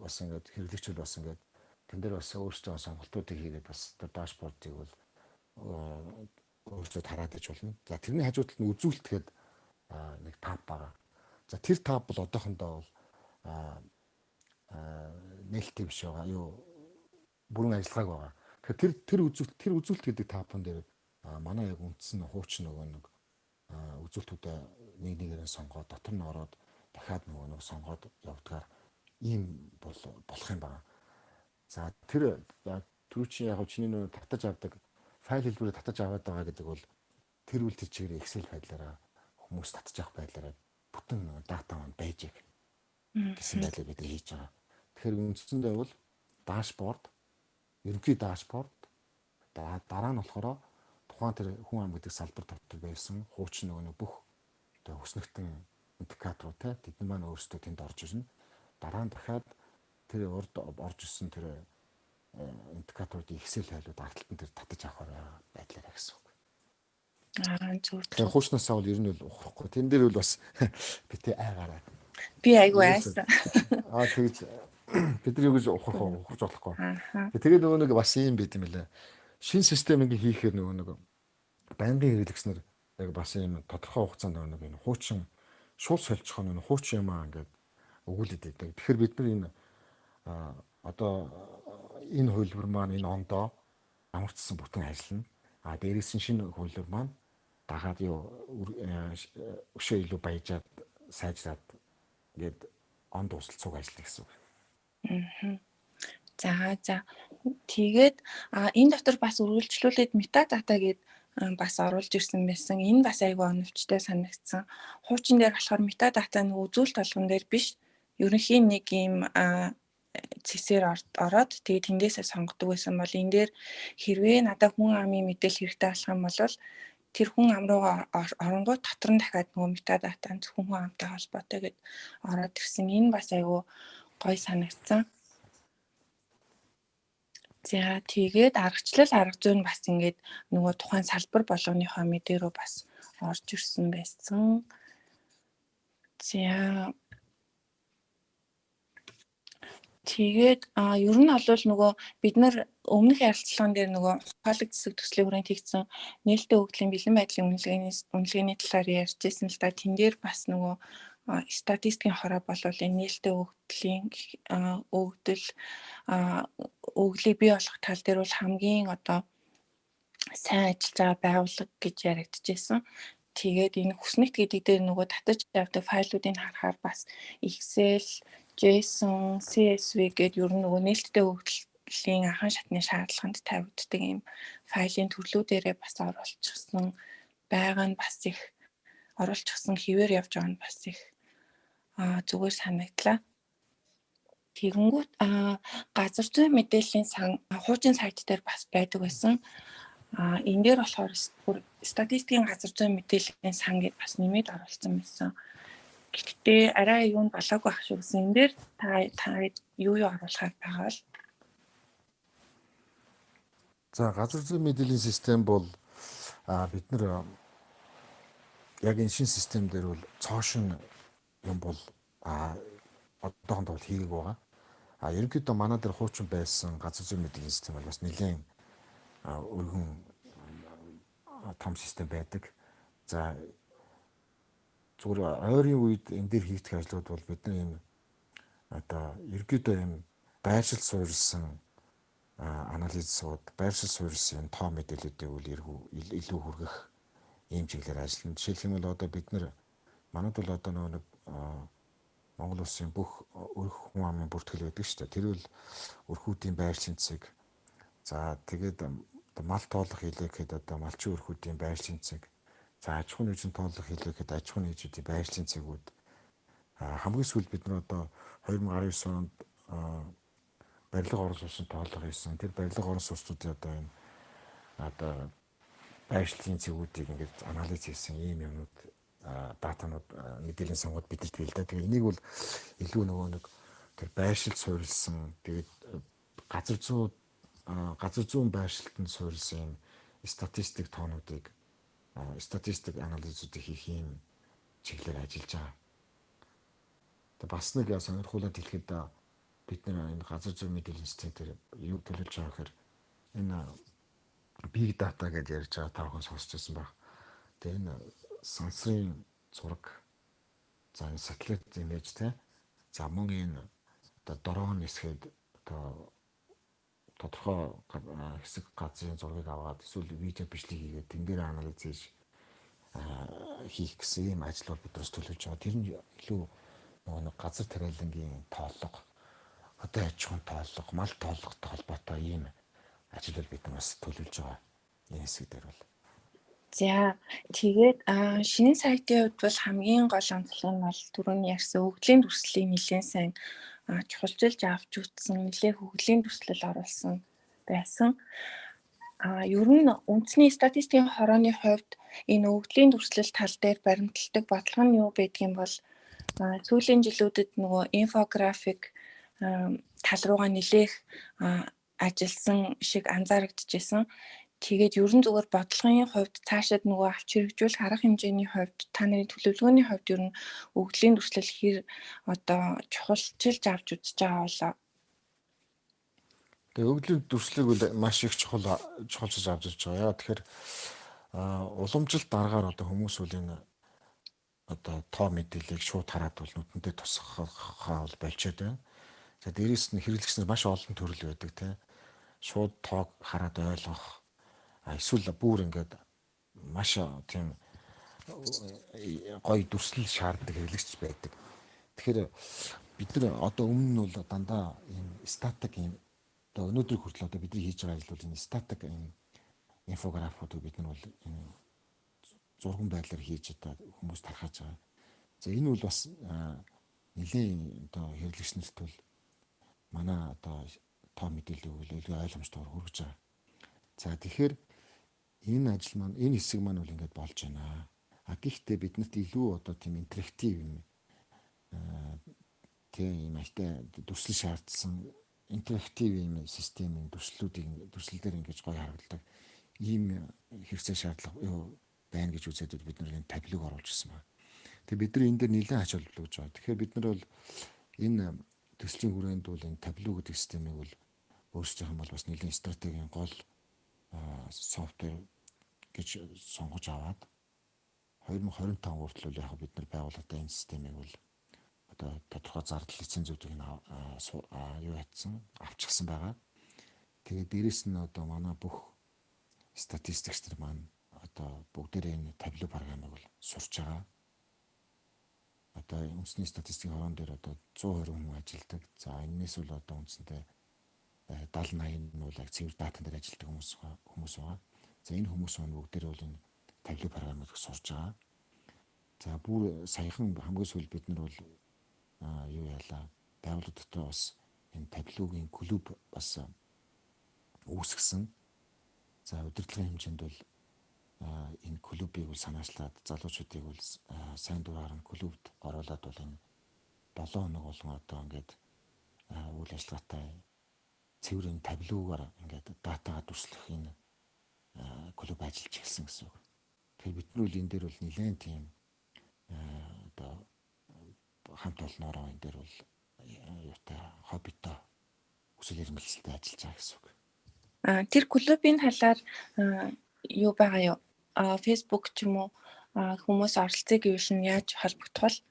бас ингээд хэрэглэгч бол бас ингээд тэн дээр бас өөрсдөө сонголтуудыг хийгээд бас тэр дашбордыг бол өөрсдөө тараад иж болно. За тэрний хажуудлын нь үзүүлэлт гээд нэг таб байгаа. За тэр таб бол одоохондоо бол нээлттэй биш байгаа. Бүрэн ажиллагааг байгаа. Тэгэхээр тэр үзүүлэлт гэдэг табн дээр манай яг үндсэн хуучин нөгөө нэг үзүүлэлтүүдээ нэг нэгээр сонгоод дотор нь ороод дахиад нөгөө нэг сонгоод явдгаар ийм болох юм байна. За тэр түрүүчийн яг чиний нөгөө татаж авдаг файл хэлбэрээр татаж аваад байгаа гэдэг бол тэр үйл тэр чигээр Excel файлаараа хүмүүс татаж авах байдлаараа бүтэн дата маань байж байгаа гэсэн байдлаар бид хийж байгаа. Тэгэхээр үндсэндээ бол дашборд, ерөнхий дашборд дараа нь болохоор тухайн тэр хүн ам гэдэг салбар дотор байсан хуучин нөгөө бүх одоо өснөгтөн индикаторууд тэдний маань өөрсдөө тэнд орж ирнэ. Дараа нь дахиад тэр урд орж ирсэн тэр индикаторуудын Excel файлууд агталтан тэр татаж авах байдлаар гэсэн үг. Зөв. Тэгэхээр хуучнаасаа бол ер нь бол ухрахгүй. Тэн дээр бол бас битээ айгаараа. Би айгүй айсан. Тэгж бид нар юу гэж ухарч болохгүй. Тэгээд нөгөө нэг бас юм байт юм лээ. Шинэ системийг хийхээр нөгөө нэг байнгын хэрэглэгч нар яг бас юм тодорхой хугацаанд нөгөө нэг хуучин шууд сольжих нь хуучин юм ингээд өгүүлээд байдаг. Тэгэхээр бид нар энэ одоо энэ хуулбар маань энэ ондоо амарчсан бүтэн ажиллана. Дээрээс нь шинэ хуулбар маань дагаад өшөө илүү баяжаад сайжраад ингээд он дуусалцууг ажиллана гэсэн үг. За. Тэгээд энэ дотор бас үргэлжлүүлээд метадата гээд бас оруулж ирсэн байсан. Энэ бас айгүй оновчтой санагдсан. Хуучин дээр болохоор метадата нэг үзүүлэлт болгон дээр биш. Ерөнхийн нэг юм цэсээр ороод тэгээд тэндээсээ сонгодог байсан бол энэ дээр хэрвээ надад хүн амын мэдээлэл хэрэгтэй болох юм бол тэр хүн ам руугаа оронгууд дотор нь дахиад нөгөө метадата зөвхөн хүн амтай холбоотой гэд ороод ирсэн. Энэ бас айгүй гоё санагдсан. За тэгээд аргачлал арга зүй нь бас ингээд нөгөө тухайн салбар болгоныхоо мэдээ рүү бас орж ирсэн байсан. За тэгээд ер нь бол нөгөө бид нар өмнөх ярилцлаган дээр нөгөө ухаалаг засаг төслийн хүрээнд хийгдсэн нээлттэй хөгжлийн бэлэн байдлын үнэлгээний талаар ярьжсэн л да. Тэн дээр бас нөгөө статистикийн хороо болвол энэ нээлттэй хөгжлийн өгдлийг бий болгох тал дээр бол хамгийн одоо сайн ажиллаж байгаа байгууллага гэж яригдчихсэн. Тэгээд энэ хүснэгт гэдэг дээр нөгөө татаж авдаг файлуудыг харахаар бас Excel, JSON, CSV гэдэг ер нь нөгөө нээлттэй хөгжлийн анхан шатны шаардлаганд тавигддаг ийм файлын төрлүүдээрээ бас оруулчихсан байгаа нь бас их оруулчихсан хэвээр явж байгаа нь бас их зүгээр санагдлаа. Тэгэнгүүт газар зүйн мэдээллийн сан хуучин сайт дээр бас байдаг байсан. Энэ дээр болохоор статистикийн газар зүйн мэдээллийн сан гэдээ бас нэмээд оруулсан байсан. Гэхдээ арай юу нь болоогүй ах шүү гэсэн. Энэ дээр та юу оруулахаар байгаа л. За газар зүйн мэдээллийн систем бол бид нар яг энэ шинэ систем дээр бол цоошин юм бол одоохондоо хийгээг байгаа. Ерөнхийдөө манай дээр хуучин байсан газар зүйн мэдээллийн систем бол бас нэлээд өргөн том систем байдаг. За зүгээр ойрын үед энэ дээр хийгдэх ажлууд бол бид нар юм одоо ерөнхийдөө юм байршил суурилсан анализ сууд, байршил суурилсан тоо мэдээллүүдийг үл илүү хүргэх ийм чиглэлээр ажиллана. Жишээлх юм бол одоо бид нар манайд бол одоо нэг Монгол улсын бүх өрх хүн амын бүртгэл байдаг шүү дээ. Тэр бол өрхүүдийн байршлын цэг. За тэгээд мал тоолох хэлээхэд одоо малчин өрхүүдийн байршлын цэг. За аж ахуйн нэгжийн тоолох хэлээхэд аж ахуйн нэгжүүдийн байршлын цэгүүд. Хамгийн сүүлд бид нар одоо 2019 онд барилга орон сууцны тоолго хийсэн. Тэр барилга орон сууцнуудын одоо байршлын цэгүүдийг ингээд анализ хийсэн ийм юмнууд датанууд мэдээллийн сангууд бидэрт бэлдээ. Тэгээ энийг бол илүү нөгөө нэг тэр байршил суурилсан тэгээд газар зүйн байршилтанд суурилсан статистик тоонуудыг статистик анализуудыг хийх юм чиглэлээр ажиллаж байгаа. Тэгээ бас нэг сонирхуулаад хэлэхэд бид нар энэ газар зүйн мэдээллийн систем дээр юу төлөвлөж байгаа гэхээр энэ big data гэж ярьж байгаа та бүхэн сонсч байсан баг. Тэгээ энэ сансрын зураг, за энэ сателлит имиж те, за мөн энэ одоо дрон нисгээд одоо тодорхой хэсэг газрын зургийг аваад эсвэл видео бичлэг хийгээд тэн дээр анализ хийх гэсэн юм ажлууд биднээс төлөвлөж байгаа. Тэр нь илүү нөгөө газар тариалангийн тооллого, одоо аж ахуйн тооллого, мал тооллоготой холбоотой ийм ажил бид нас төлөвлөж байгаа. Энэ хэсэг дээр бол. За тэгээд шинэ сайтын хувьд бол хамгийн гол онцлог нь бол түрүүний ярьсан хөгжлийн дүрслэлийг нэлээд сайн чухалчилж авч үзсэн, нэлээд хөгжлийн дүрслэл оруулсан байсан. Ер нь үндэсний статистикийн хорооны хувьд энэ хөгжлийн дүрслэл тал дээр баримталдаг бодлого нь юу байдгийг бол сүүлийн жилүүдэд нөгөө инфографик тал руугаа нэлээх ажилласан шиг анзаарэгдэжсэн. Тэгээд ер нь зүгээр бодлогын хувьд цаашаад нөгөө авч хэрэгжүүл арга хэмжээний хувьд та нарын төлөвлөгөөний хувьд ер нь хөгжлийн дүрслэл хэр одоо чухалчилж авч үзэж байгаа болоо. Тэгээ хөгжлийн дүрслэлийг бол маш их чухалчилж авч үзэж байгаа. Яа тэгэхээр уламжилт дараагаар одоо хүмүүс үл энэ одоо тоо мэдээллийг шууд хараад бол нүдэндээ тусахаа бол болчиход байна. За дээрээс нь хэрэглэгчнэр маш олон төрөл байдаг тийм. Шууд тоог хараад ойлгох эсвэл бүр ингээд маш тийм гоё дүрслэл шаарддаг хэрэглэгч байдаг. Тэгэхээр бид нар одоо өмнө нь бол дандаа ийм статик ийм одоо өнөөдөр хүртэл одоо бидний хийж байгаа ажил бол энэ статик ийм инфографуудыг бид нар бол энэ зурган байдлаар хийж одоо хүмүүст тархаж байгаа. За энэ бол бас нэлийн одоо хэрэглэгч нарт бол манай одоо тоо мэдээлэл өгөл ойлгомжтойгоор хүргэж байгаа. За тэгэхээр энэ ажил маань энэ хэсэг маань бол ингээд болж байна. Гэхдээ биднэрт илүү одоо тийм интерактив юм тийм аштай дүрслэл шаардсан интерактив юм системийн дүрслэлээр ингэж гоё харагддаг ийм хэрэгцээ шаардлага юу байна гэж үзээд бид нар энэ таблог оруулж ирсэн байна. Тэгээ бид нар энэ дээр нэлээд ач холбогдож байгаа. Тэгэхээр бид нар бол энэ төслийн хүрээнд бол энэ таблог гэдэг системийг бол өөрсдийнх нь бол бас нэлээд стратегийн гол софтвер гэж сонгож аваад 2025 хүртэл яг бид нар байгууллагатай энэ системийг бол одоо тодорхой зардал лицензүүдийг юу ятсан авчихсан байгаа. Тэгээд дээрэс нь одоо манай бүх статистикч нар маань одоо бүгдээрээ энэ табло програмыг бол сурч байгаа. Одоо үндэсний статистикийн хорон дээр одоо 120 хүн ажилладаг. За энэс бол одоо үндсэндээ 70-80 нь бол яг цэвэр датан дээр ажилладаг хүмүүс байгаа. За энэ хүмүүс маань бүгдээрээ бол энэ табло програмыг сурч байгаа. За бүр саяхан хамгийн сүүл бид нар бол юу яалаа байгууллага дотор бас энэ таблогийн клуб бас үүсгэсэн. За удирдлагын хэмжээнд бол энэ клубыг бол санаачлаад залуучуудыг бол сайн дураар нь клубд оруулаад бол энэ 7 хоног болгон одоо ингээд үйл ажиллагаатай цэврийн таблоогоор ингээд датагаа дүрслэх энэ клуб ажиллаж эхэлсэн гэсэн үг. Тэгэхээр бид нар бол энэ дээр бол нэлээд тийм одоо хамт олноороо энэ дээр бол юутай хоббитой хүсэл эрмэлзэлтэй ажиллаж байгаа гэсэн үг. Тэр клубын талаар юу байгаа юу? Facebook ч юм уу хүмүүс оролцъё гэвэл нь яаж холбогдох вэ?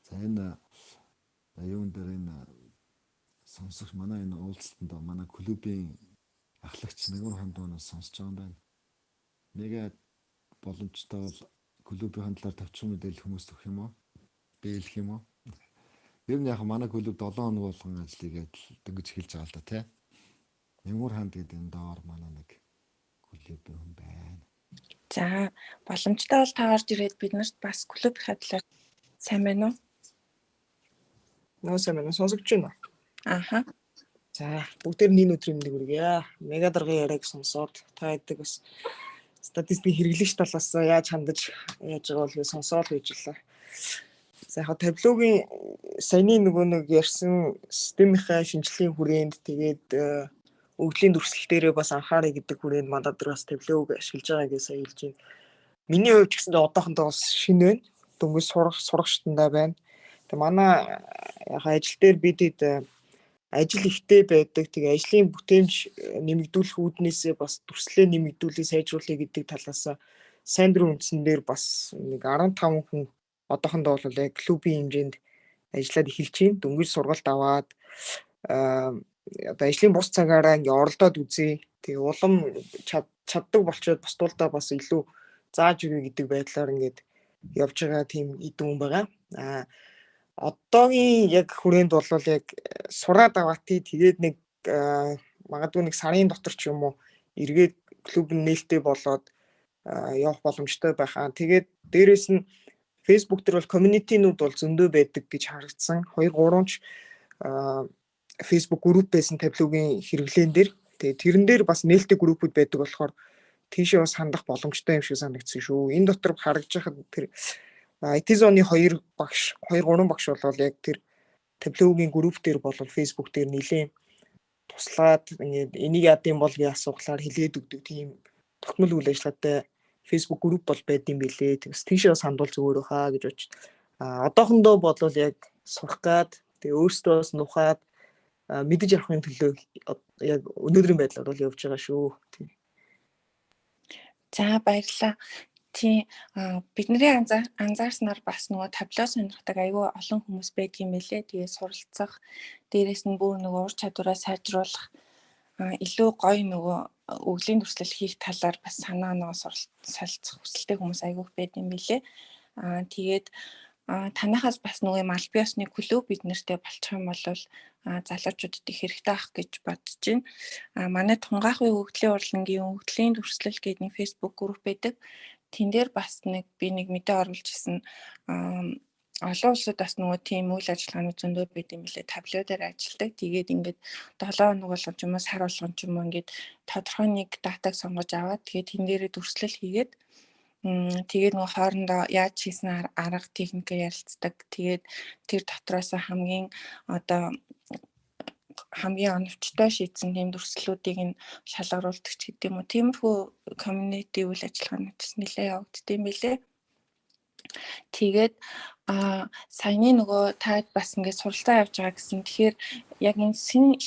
За энэ юун дээр энэ сонсогч манай энэ уулзалтанд манай клубын ахлагч Мэгүр хамдаанаас сонсож байгаа юм байна. Нэгэ боломжтой бол клубийн талаар товчхон мэдээлэл хүмүүст өгөх юм уу? Биелэх юм уу? Ер нь яг манай клуб 7 хоног болгон ажлыг дөнгөж эхэлж байгаа л да тий. Мэгүр ханд гэдэг энэ доор манай нэг клубын хүн байна. За боломжтой бол та орж ирээд биднэрт бас клуб хадлаар сайн байна уу? Нөө сайн байна. Сонсогч байна. Ааха. За бүгдээр нэг өдрийн мэндийг хүргье. Мега даргын яриаг сонсоод та хэд бас статистикийн хэрэглэгч талаас яаж хандаж яаж байгаа бол сонсоод байжлаа. За яг таблогийн саяны нэг ярьсан системийнхаа шинжилгээний хүрээнд тэгээд өвдлийн дүрслэл дээрээ бас анхаарай гэдэг хүрээнд мандат дээр бас таблог ашиглаж байгаа гэж сая хэлж байна. Миний хувьд ч гэсэн одоохондоо бас шинэ байна. Дөнгөж сурагчтандаа байна. Тэгээ манай яг ажил дээр бид ажил ихтэй байдаг. Тэгээ ажлын бүтээмж нэмэгдүүлэх үүднээсээ бас дүрслэлээ нэмэгдүүлээ сайжруулъя гэдэг талаас сайн дурын үндсэн дээр бас нэг 15 хүн одоохондоо бол яг клубийн хэмжээнд ажиллаад эхэлж байна. Дөнгөж сургалт аваад одоо ажлын бус цагаараа ингээ оролдоод үзье. Тэгээ улам чаддаг болчоод бусдуулдаа бас илүү зааж өгье гэдэг байдлаар ингээд явж байгаа тийм идэв хүн байгаа. Одоогийн яг хүрээнд бол яг сураад аваад тэгээд нэг магадгүй нэг сарын дотор ч юм уу эргээд клуб нээлттэй болоод явах боломжтой байхаа. Тэгээд дээрэс нь Facebook дээр бол community-нууд бол зөндөө байдаг гэж харагдсан. 2-3 ч Facebook group байсан таблогийн хэрэглэн дээр. Тэгээд тэрэн дээр бас нээлттэй группүүд байдаг болохоор тийшээ бас хандах боломжтой юм шиг санагдсан шүү. Энэ дотор харагдж байхад тэр IT зоны 2-3 багш бол яг тэр таблогийн групп дээр бол Facebook дээр нэлээд туслаад ингээд энийг яад юм бол гэж асуухлаар хэлээд өгдөг тийм тогтмол үйл ажиллагаатай Facebook групп бол байд юм билээ. Тэгээс тийшээ бас хандвал зүгээр хаа гэж бодож. Одоохондоо бол яг сурах гад тэгээ өөрсдөө бас нухаад мэдэж авахын төлөө яг өнөөдрийн байдлаар бол явж байгаа шүү. Тийм. За баярлалаа. Тийм бидний анзаарснаар бас нөгөө табло сонирхдаг айгүй олон хүмүүс байдаг юм билээ. Тэгээ суралцах, дээрэс нь бүр нөгөө ур чадвараа сайжруулах, илүү гоё нөгөө өвлийн дүрслэл хийх талаар бас санаа нөгөө солилцох хүсэлтэй хүмүүс айгүй байдаг юм билээ. Тэгээд танахаас бас нөгөө юм аль биесны клуб бид нартэй болчих юм бол залуучуудад их хэрэгтэй ах гэж бодож байна. Манай Тунгаахын хөгжлийн урлагийн хөгжлийн дүрслэл гэдэг нэг Facebook групп байдаг. Тэн дээр бас би нэг мэдээ оруулж ирсэн олон улсад бас нөгөө тийм үйл ажиллагааны зөндөө байд юм лээ. Табло дээр ажилладаг. Тэгээд ингээд 7 хоног болгон ч юм уу сар болгон ч юм уу ингээд тодорхой нэг датаг сонгож аваад тэгээд тэн дээрээ дүрслэл хийгээд тэгээд нөгөө хоорондоо яаж хийсэн арга техникээ ярилцдаг. Тэгээд тэр дотроос хамгийн оновчтой шийдсэн тийм дүрслэлүүдийг нь шалгаруулдаг ч гэдэг юм уу. Тиймэрхүү community үйл ажиллагаанууд нэлээд явагддаг юм билээ. Тэгээд саяны нөгөө таад бас ингээд суралцаа явж байгаа гэсэн. Тэгэхээр яг энэ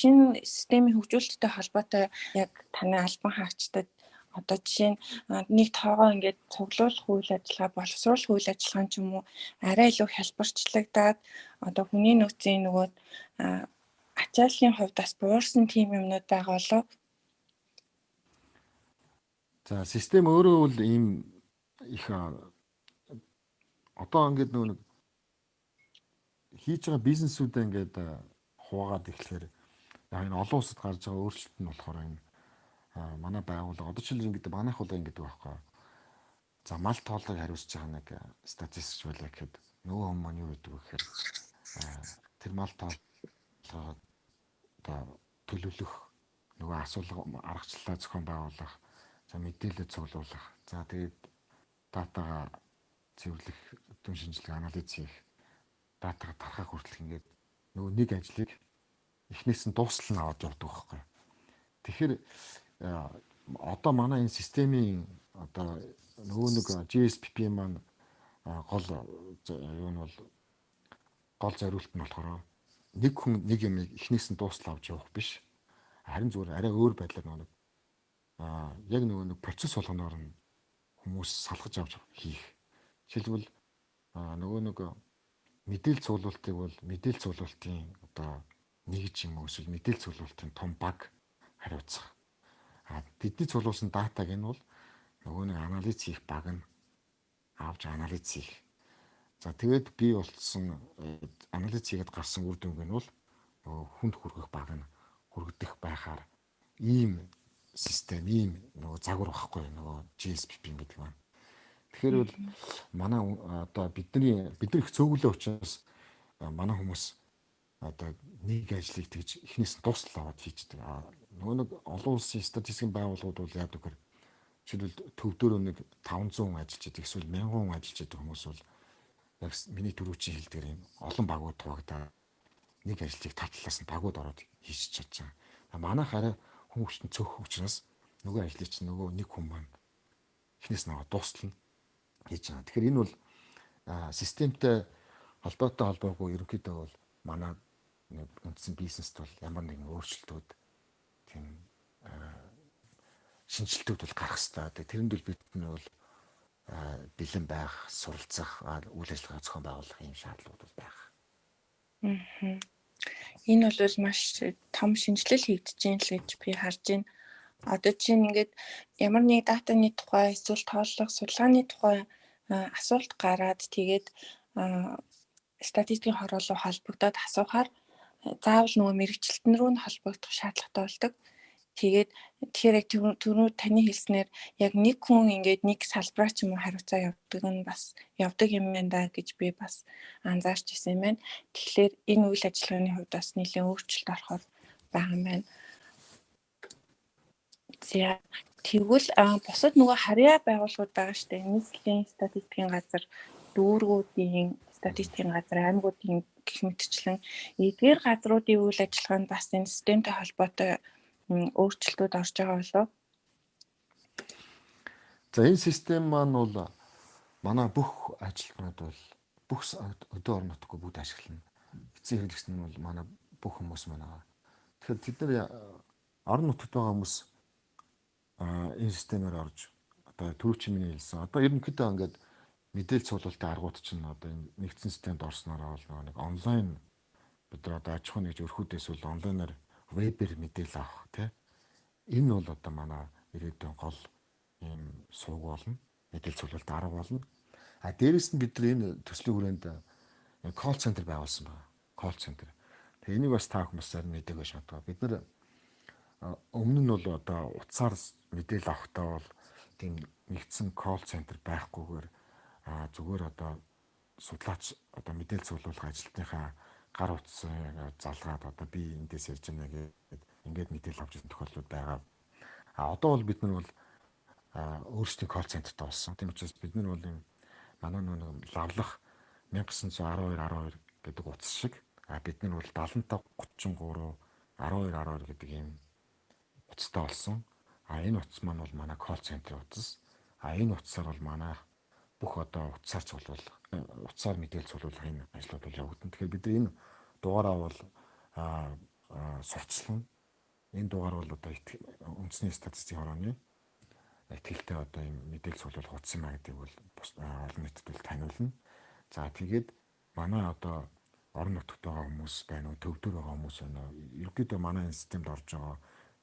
шинэ системийн хөгжүүлэлттэй холбоотой яг таны албан хаагчдад одоо жишээ нь нэг тоогоо ингээд цуглуулах үйл ажиллагаа, боловсруулах үйл ажиллагаа ч юм уу арай илүү хялбарчлагдаад одоо хүний нөөцийн нөгөө ачааллын хувьд бас буурсан тийм юмнууд байгаа болов. За систем өөрөө бол ийм их одоо ингээд нөгөө хийж байгаа бизнесүүдээ ингээд хуваагаад эхлэхээр яг энэ олон улсад гарч байгаа өөрчлөлт нь болохоор энэ манай байгууллага одоо ч ингээд манайх бол ингээд байхгүй. За мал тооллыг хариуцж байгаа нэг статистикч байлаа гэхэд нөгөө хүмүүс маань юу гэдэг вэ гэхээр тэр мал тооллогоо одоо төлөвлөх нөгөө асуулга аргачлалаа зохион байгуулах, за мэдээлэл цуглуулах, за тэгээд датагаа цэвэрлэх, өдөржин шинжилгээ анализ хийх, датагаа тархах хүртэл ингээд нөгөө нэг ажлыг эхнээс нь дуустал нь аваад явдаг байхгүй. Тэгэхээр одоо манай энэ системийн одоо нөгөө нэг GSPP маань гол юу нь бол гол зориулт нь болохоор нэг хүн нэг юм эхнээс нь дуустал авч явах биш. Харин зүгээр арай өөр байдлаар нэг яг нэг процесс болгоноор нь хүмүүс салгаж авч хийх. Жишээлбэл нөгөө нэг мэдээлэл цуглуултыг бол мэдээлэл цуглуултын одоо нэгж юм уу эсвэл мэдээлэл цуглуултын том баг хариуцах. Бидний цуглуулсан датаг нь бол нөгөө нэг анализ хийх баг нь авч анализ хийх. За тэгээд би болсон анализ хийгээд гарсан үр дүнг нь бол нөгөө хүнд хүргэх баг нь хүргэх байхаар ийм систем, ийм нөгөө загвар багхгүй нөгөө GSPP гэдэг маань. Тэгэхээр бол манай одоо бидний их цөөхөлөө учраас манай хүмүүс одоо нэг ажлыг тэгж эхнээс нь дуустал аваад хийждэг. Нөгөө нэг олон улсын статистикийн байгууллагууд бол яадаг гэхээр жишээлбэл төвдөрөө нэг 500 ажиллаж байдаг эсвэл 1000 хүн ажиллаж байдаг хүмүүс бол яг миний түрүүчийн хэлдгээр юм олон багууд хуваагдаад нэг ажлыг тав талаас нь багууд ороод хийж чадж байгаа. Манайх арай хүмүүстэн цөөх учраас нөгөө ажлыг чинь нөгөө нэг хүн маань эхнээс нь аваад дуустал нь хийж байгаа. Тэгэхээр энэ бол системтэй холбоотой холбоогүй ерөнхийдөө бол манай нэг үндсэн бизнест бол ямар нэгэн өөрчлөлтүүд тийм шинжилтүүд бол гарах хэрэгтэй. Тэрэнд бол бид нь бол бэлэн байх, суралцах, үйл ажиллагаа зохион байгуулах юм шаардлагууд бол байх. Энэ бол маш том шинжилэл хийгдэж байна л гэж би харж байна. Одоо чинь ингээд ямар нэг датаны тухай эсвэл тооллого судалгааны тухай асуулт гараад тэгээд статистикийн хороолоо холбогдоод асуухаар заавал нөгөө мэрэгчлэлтэн рүү нь холбогдох шаардлагатай болдог. Тэгээд тэгэхээр яг түрүү таны хэлснээр яг нэг хүн ингээд нэг салбараа ч юм уу хариуцаа явуулдаг нь бас явдаг юм байна да гэж би бас анзаарч ирсэн юм байна. Тэгэхээр энэ үйл ажиллагааны хувьд бас нэлээд өөрчлөлт орохоор байгаа юм байна. За тэгвэл бусад нөгөө харьяа байгууллагууд байгаа шүү дээ. Нийслэлийн статистикийн газар, дүүргүүдийн статистикийн газар, аймагуудын гэх мэтчлэн эдгээр газруудын үйл ажиллагаанд бас энэ системтэй холбоотой өөрчлөлтүүд орж байгаа болов. За энэ систем маань бол манай бүх ажилтнууд бол бүх өдөө орон нутгийн бүгд ашиглана. Эцсийн хэрэглэгч нь бол манай бүх хүмүүс маань байгаа. Тэгэхээр тэд нар орон нутгад байгаа хүмүүс энэ системээр орж одоо түрүүчийн миний хэлсэн. Одоо ерөнхийдөө ингээд мэдээлэл цуглуулалтын аргууд чинь одоо энэ нэгдсэн системд орсноор бол нэг онлайн бид нар одоо аж ахуй нэгж өрхүүдээс бол онлайнаар вебээр мэдээлэл авах тийм энэ бол одоо манай ирээдүйн гол ийм сувг болно. Мэдээлэл цуглуулалт арга болно. Дээрээс нь бид нар энэ төслийн хүрээнд колл центр байгуулсан байна. Колл центр. Тэгээ энийг бас та хүмүүс сайн мэдээгүй шатгаа. Бид нар өмнө нь бол одоо утсаар мэдээлэл авахдаа бол тийм нэгдсэн колл центр байхгүйгээр зүгээр одоо судлаач одоо мэдээлэл цуглуулах ажилтныхаа гар утсан залгаад одоо би эндээс ярьж байна гэдэг ингээд мэдээлэл авч ирсэн тохиолдлууд байгаа. Одоо бол бид нар бол өөрсдийн колл центрт болсон. Тийм учраас бид нар бол юм манай нэг лавлах 1912 гэдэг утас шиг бид нар бол 75 33 12 гэдэг ийм утастай болсон. Энэ утас маань бол манай колл центрийн утас. Энэ утасаар бол манай бүх одоо утсаар цуглуулах, утсаар мэдээлэл цуглуулах энэ ажлууд бол явагдана. Тэгэхээр бид энэ дугаараа бол сурталчилна. Энэ дугаар бол одоо үндэсний статистикийн хорооны ихтэй одоо юм мэдээлэл цуглуулах утас юм а гэдэг бол олон нийтэд бол таниулна. За тэгээд манай одоо орон нутагт байгаа хүмүүс байна уу, төвдөр байгаа хүмүүс байна уу? Ерөнхийдөө манай энэ системд орж байгаа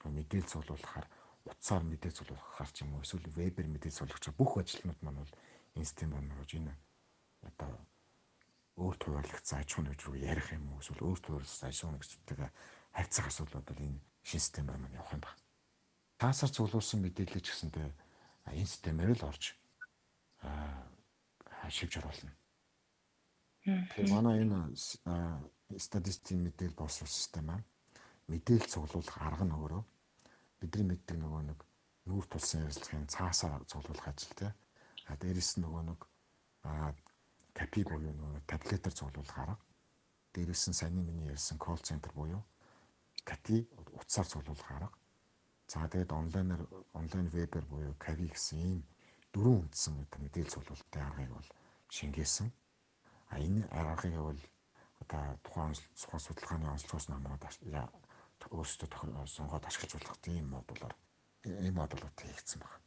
мэдээлэл цуглуулахаар утсаар мэдээлэл цуглуулахаар ч юм уу эсвэл вебээр мэдээлэл цуглуулах бүх ажилтнууд маань бол энэ системд орж энэ одоо өөрт хуваарлагдсан аж ахуйн нөхцөл рүү ярих юм уу эсвэл өөрт хуваарлагдсан аж ахуйн нөхцөлтэйгээ харьцах асуудлууд бол энэ шинэ системээр маань явах юм байна. Таасаар цуглуулсан мэдээлэл ч гэсэндээ энэ системээр л орж шивж оруулна. Тэгэхээр манай энэ статистикийн мэдээлэл боловсрол систем маань мэдээлэл цуглуулах арга нь өөрөө бидний мэддэг нөгөө нэг нүүр тулсан ярилцлагын цаасаар цуглуулах ажил тий. Дээрээс нөгөө нэг капи буюу нөгөө таблетээр цуглуулах арга. Дээрээс нь саяны миний ярьсан колл центр буюу кати утсаар цуглуулах арга. За тэгээд онлайн вебээр буюу кави гэсэн ийм дөрвөн үндсэн мэдээлэл цуглуулалтын аргыг бол шингээсэн. Энэ аргыг бол одоо тухайн судалгааны онцлогоос намраад өөрсдөө сонгоод ашиглаж болох тийм модулаар ийм модулууд хийгдсэн байна.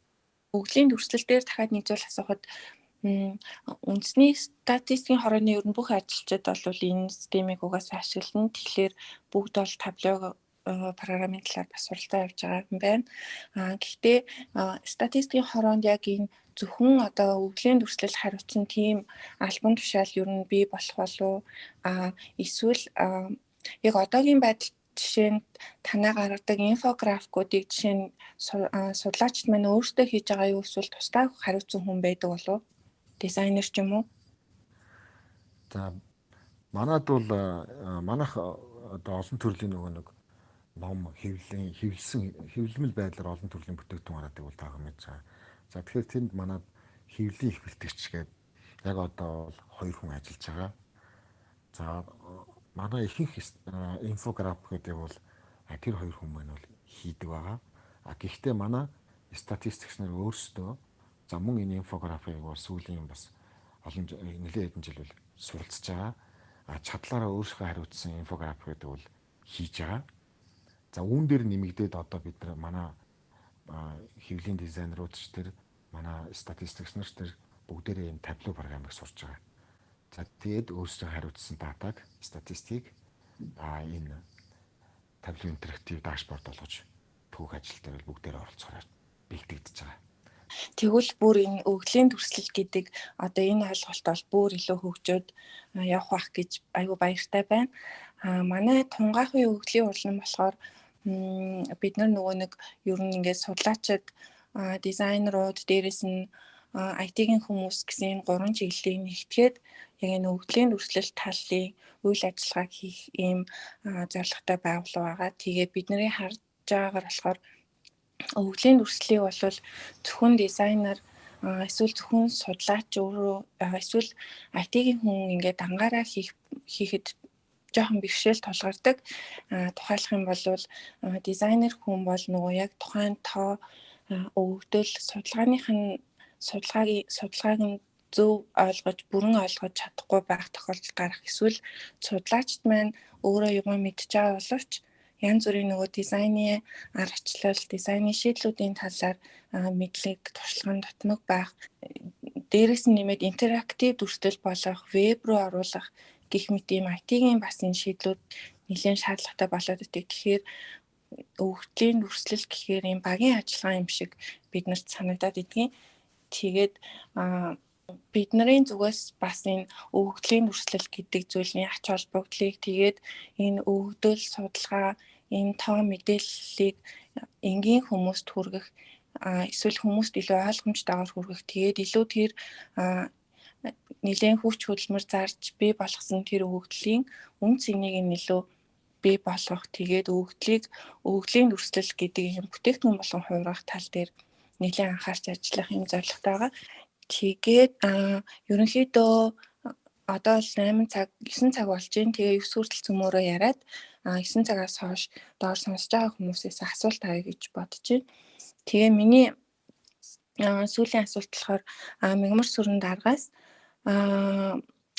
Өглийн дүрслэл дээр дахиад нэг зүйл асуухад үндэсний статистикийн хорооны ер нь бүх ажилчид бол энэ системийг угаасаа ашиглана. Тэгэхээр бүгд бол таблог програмын талаар бас суралцаа явж байгаа юм байна. Гэхдээ статистикийн хороонд яг энэ зөвхөн одоо өглийн дүрслэл хариуцсан тийм албан тушаал ер нь бий болох болов эсвэл яг одоогийн байдал жишээ нь танай гаргадаг инфографикуудыг жишээ нь судлаачид маань өөрсдөө хийж байгаа юу эсвэл тусдаа хариуцсан хүн байдаг болов дизайнер ч юм уу? За манад бол манайх одоо олон төрлийн нөгөө нэг ном хэвлэмэл байдлаар олон төрлийн бүтээгдэхүүн гаргадаг бол таахан мэдж байгаа. За тэгэхээр тэнд манад хэвлэлийн их бэлтгэгч гэдэг яг одоо бол 2 хүн ажиллаж байгаа. За манай ихэнх инфографик гэдэг бол тэр 2 хүн маань бол хийдэг байгаа. Гэхдээ манай статистикч нар өөрсдөө за мөн энэ инфографикийг бол сүүлийн бас нэлээд хэдэн жил бол суралцж байгаа. Чадлаараа өөрсдөө хариуцсан инфографик гэдэг бол хийж байгаа. За үүн дээр нэмэгдээд одоо бид нар манай хэвлэлийн дизайнерууд ч тэр манай статистикч нар тэр бүгдээрээ энэ табло програмыг сурч байгаа. За тэгээд өөрсдөө хариуцсан датаг статистикийг энэ табло интерактив дашборд болгож түүх ажил дээр бүгдээрээ оролцохоор бэлтгэж байгаа. Тэгвэл бүр энэ өглийн дүрслэл гэдэг одоо энэ ойлголт бол бүр илүү хөгжөөд явах байх гэж аюу баяртай байна. Манай тунгаахын өглийн урлан болохоор бид нөгөө нэг ер нь ингээд судлаачид, дизайнерууд, дээрэс нь IT-ийн хүмүүс гэсэн 3 чиглэлийг нэгтгээд яг энэ өглийн дүрслэл талын үйл ажиллагааг хийх ийм зорилготой байгууллага байгаа. Тэгээд бидний харж байгаагаар болохоор өглийн дүрслэлийг бол зөвхөн дизайнер эсвэл зөвхөн судлаач өөрөө эсвэл IT-ийн хүн ингээд ангаараа хийхэд жоохон бэрхшээл тулгардаг. Тухайлах юм бол дизайнер хүн бол нөгөө яг тухайн тоо өгдөл судалгааг нь зөв ойлгож, бүрэн ойлгож чадахгүй байх тохиолдол гарах. Эсвэл судлаачд маань өөрөө юм мэдж байгаа боловч янз бүрийн нөгөө дизайны аргачлал, дизайны шийдлүүдийн талаар мэдлэг, туршлагын дутмаг байх. Дээрээс нь нэмээд интерактив дүрслэл болох, веб руу оруулах гэх мэт ийм IT-ийн бас энэ шийдлүүд нэлээд шаардлагатай болоод идэг. Тэгэхээр өглийн дүрслэл гэхээр ийм багийн ажиллагаа юм шиг биднэрт санагдаад идэгин. Тэгээд бидний зүгээс бас энэ өглийн дүрслэл гэдэг зүйлийн ач холбогдлыг тэгээд энэ өгдөл судалгаа, энэ тоо мэдээллийг энгийн хүмүүст хүргэх, эсвэл хүмүүст илүү ойлгомжтойгоор хүргэх, тэгээд илүү тэр нэлээд хүч хөдөлмөр зарж бий болгосон тэр өгөгдлийн үн цэнийг нэлээд бий болгох, тэгээд өгөгдлийн өрсөлдөл гэдэг юм бүтээгдэхүүн болгон хувиргах тал дээр нэлээд анхаарч ажиллах юм зорилготой байгаа. Тэгээд ерөнхийдөө одоо л 8 цаг 9 цаг болж байна. Тэгээ 9 хүртэл цөмөөрөө яриад 9 цагаас хойш доор сонсож байгаа хүмүүсээс асуулт авъя гэж бодож байна. Тэгээ миний сүүлийн асуулт болохоор мягмар сүрэн даргаас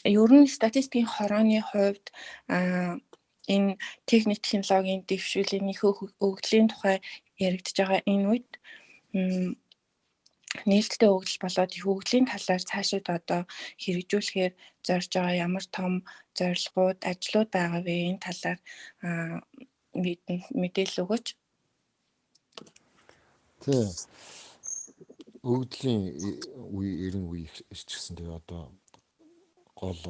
ер нь статистикийн хорооны хувьд энэ техник технологийн дэвшүүлийн их өгөгдлийн тухай яригдж байгаа энэ үед нээлттэй өгөгдөл болоод их өгөгдлийн талаар цаашид одоо хэрэгжүүлэхээр зорж байгаа ямар том зорилгууд, ажлууд байгаа вэ? Энэ талаар мэдээлэл өгөөч. Тий. Өгөгдлийн эрен үе ирчихсэн. Тэгээ одоо гол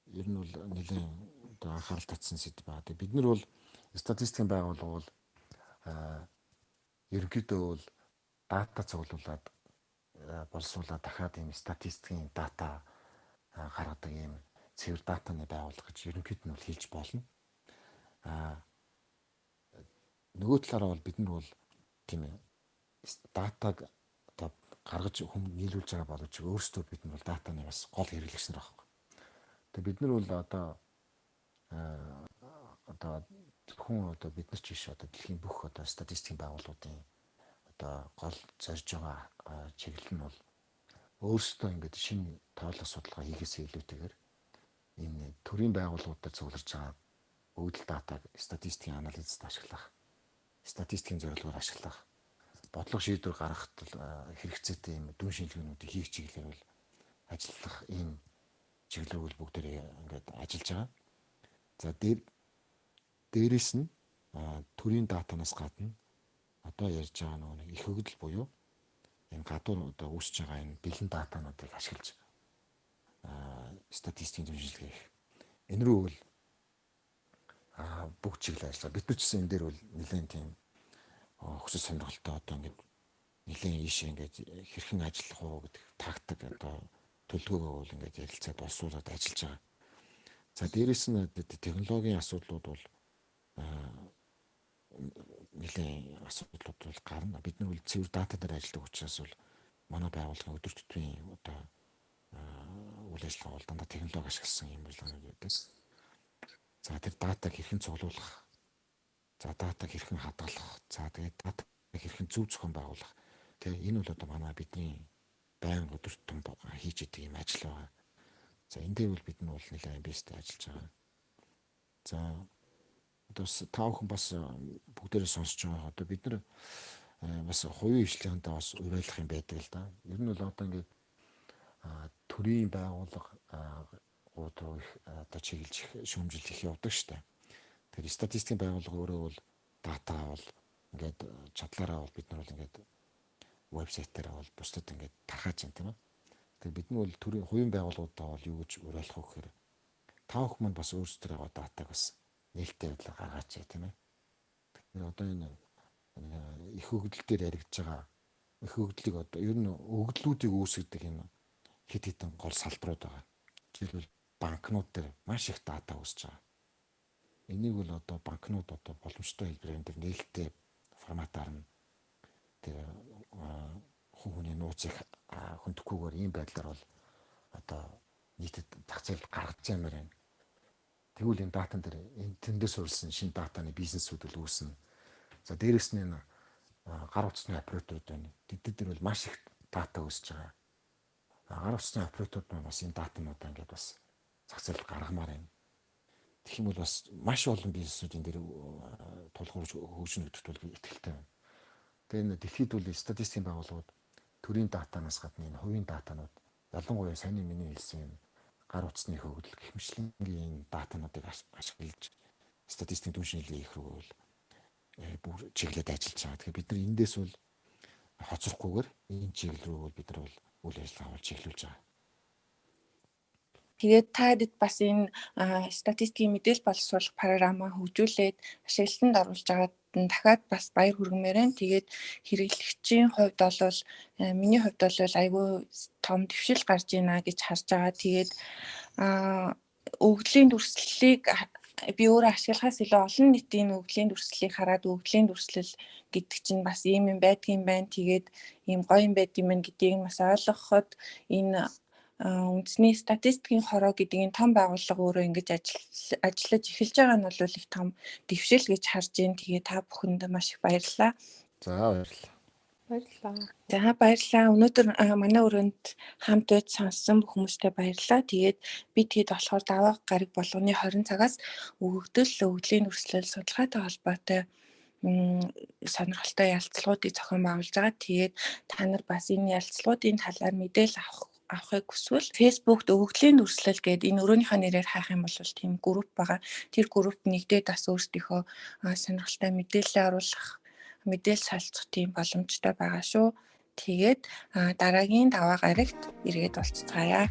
ер нь бол нэлээд одоо анхаарал татсан сэдв байна. Тэгээ бид нар бол статистикийн байгууллага бол ерөнхийдөө бол дата цуглуулад боловсруулаад дахиад ийм статистикийн дата гаргадаг ийм цэвэр датаны байгууллага гэж ерөнхийд нь бол хэлж болно. Нөгөө талаараа бол бид нар бол тийм ээ датаг одоо гаргаж нийлүүлж байгаа боловч өөрсдөө бид нар бол датаны бас гол хэрэглэгч нар байхгүй. Тэгээ бид нар бол одоо зөвхөн одоо бид нар ч биш одоо дэлхийн бүх одоо статистикийн байгууллагуудын одоо гол зорж байгаа чиглэл нь бол өөрсдөө ингээд шинэ тоолох судалгаа хийхээс илүүтэйгээр энэ төрийн байгууллагуудад цугларч байгаа өгөгдөл датаг статистикийн анализд ашиглах, статистикийн зорилгоор ашиглах, бодлого шийдвэр гаргахад хэрэгцээтэй юм дүн шинжилгээнүүдийг хийх чиглэлээр бол ажиллах ийм чиглэлүүд бүгдээрээ ингээд ажиллаж байгаа. За дээрээс нь төрийн датанаас гадна одоо ярьж байгаа нэг их өгөгдөл буюу энэ гадуур одоо үүсэж байгаа энэ бэлэн датануудыг ашиглаж статистикийн дүншилгээ хийх. Энэ рүү бол бүх чиглэл ажиллаа. Бид нар ч гэсэн энэ дээр бол нэлээд тийм хүсэл сонирхолтой одоо ингээд нэлээд ийшээ ингээд хэрхэн ажиллах уу гэдэг тактик одоо төлөвлөгөөгөө бол ингээд ярилцаад боловсруулаад ажиллаж байгаа. За дээрээс нь технологийн асуудлууд бол нэлээд асуудлууд бол гарна. Бид нар бол цэвэр дата дээр ажилладаг учраас бол манай байгууллагын өдөр тутмын одоо үйл ажиллагаа бол дандаа технологи ашигласан юм байлаа гэдэг. За тэр датаг хэрхэн цуглуулах, за датаг хэрхэн хадгалах, за тэгээд датаг хэрхэн зөв зохион байгуулах. Тэгээ энэ бол одоо манай бидний байнга өдөр тутам хийж идэг юм ажил байгаа. За энэ дээр бол бид нь бол нэлээд бэстэй ажиллаж байгаа. За одоо та бүхэн бас бүгдээрээ сонсож байгаа. Одоо бид нар бас хувийн хвшлийнхэнтэй бас уриалах юм байдаг л да. Ер нь бол одоо ингээд төрийн байгууллага одоо чиглэж шүүмжил их явдаг штэ. Тэгэхээр статистикийн байгууллага өөрөө бол дата бол ингээд чадлаараа бол бид нар бол ингээд вебсайтаараа бол бусдад ингээд тархаж байна тийм ээ. Тэгэхээр бид нь бол төрийн хувийн байгууллагуудаа бол юу гэж уриалах вэ гэхээр та бүхэн маань бас өөрсдөө датаг бас нээлттэй байдлаар гаргаач тийм ээ. Тэгэхээр одоо энэ их өгөгдөл дээр яригдж байгаа их өгөгдлийг одоо ер нь өгөгдлүүдийг үүсгэдэг энэ хэд хэдэн гол салбарууд байгаа. Жишээлбэл банкнууд дээр маш их дата үүсэж байгаа. Энийг бол одоо банкнууд одоо боломжтой хэлбэрээр энэ нээлттэй форматаар нь тэр хүний нууцыг хөндөөхгүйгээр ийм байдлаар бол одоо нийтэд зах зээлд гаргаж ямар байна. Тэгвэл энэ датан дээр энэ тэндээс суурилсан шинэ датаны бизнесүүд л үүснэ. За дээрэс нь энэ гар утасны операторууд байна. Тэд дээр бол маш их дата үүсэж байгаа. Гар утасны операторууд маань бас энэ датануудаа ингээд бас зах зээлд гаргамаар байна. Тэгэх юм бол бас маш олон бизнесүүд энэ дээр тулгуурж хөгжинө гэдэгт бол итгэлтэй байна. Тэгээ энэ дэлхийд бол статистикийн байгууллагууд төрийн датанаас гадна энэ хувийн датанууд ялангуяа сайн миний хэлсэн гар утасны хөгжил гэх мэтлэнгийн датануудыг ашиглаж статистикийн түн шинжилгээ хийх рүү бол бүр чиглэлд ажиллаж байгаа. Тэгэхээр бид нар эндээс бол хоцрохгүйгээр энэ чиглэл рүү бол бид нар бол үйл ажиллагаа бол чиглүүлж байгаа. Тэгээд таад бас энэ статистикийн мэдээлэл боловсруулах програмаа хөгжүүлээд ашиглалтанд оруулж байгаад дахиад бас баяр хүргэмээр байна. Тэгээд хэрэглэгчийн хувьд бол миний хувьд бол айгүй том дэвшил гарч ийна гэж харж байгаа. Тэгээд өгөгдлийн дүрслэлийг би өөрөө ашиглахаас илүү олон нийтийн өгөгдлийн дүрслэлийг хараад өгөгдлийн дүрслэл гэдэг чинь бас ийм юм байдгийн байна. Тэгээд ийм гоё юм байд юм байна гэдгийг бас ойлгоход энэ үндэсний статистикийн хороо гэдэг энэ том байгууллага өөрөө ингэж ажиллаж эхэлж байгаа нь бол их том дэвшил гэж харж байна. Тэгээ та бүхэнд маш их баярлалаа. За баярлалаа. Баярлалаа. За баярлалаа. Өнөөдөр манай өрөөнд хамт байж сонссон бүх хүмүүстээ баярлалаа. Тэгээд би тэгэд болохоор даваа гараг болгоны 20 цагаас өгөгдлийн дүрслэл судалгаатай холбоотой сонирхолтой ярилцлагуудыг зохион байгуулж байгаа. Тэгээд та нар бас энэ ярилцлагуудын талаар мэдээлэл авахыг хүсвэл Facebook-д өгөгдлийн дүрслэл гэдэг энэ өрөөнийхөө нэрээр хайх юм бол тийм групп байгаа. Тэр группт нэгдээд бас өөрсдийнхөө сонирхолтой мэдээлэл оруулах, мэдээлэл солилцох тийм боломжтой байгаа шүү. Тэгээд дараагийн даваа гарагт иргэд уулзцаая.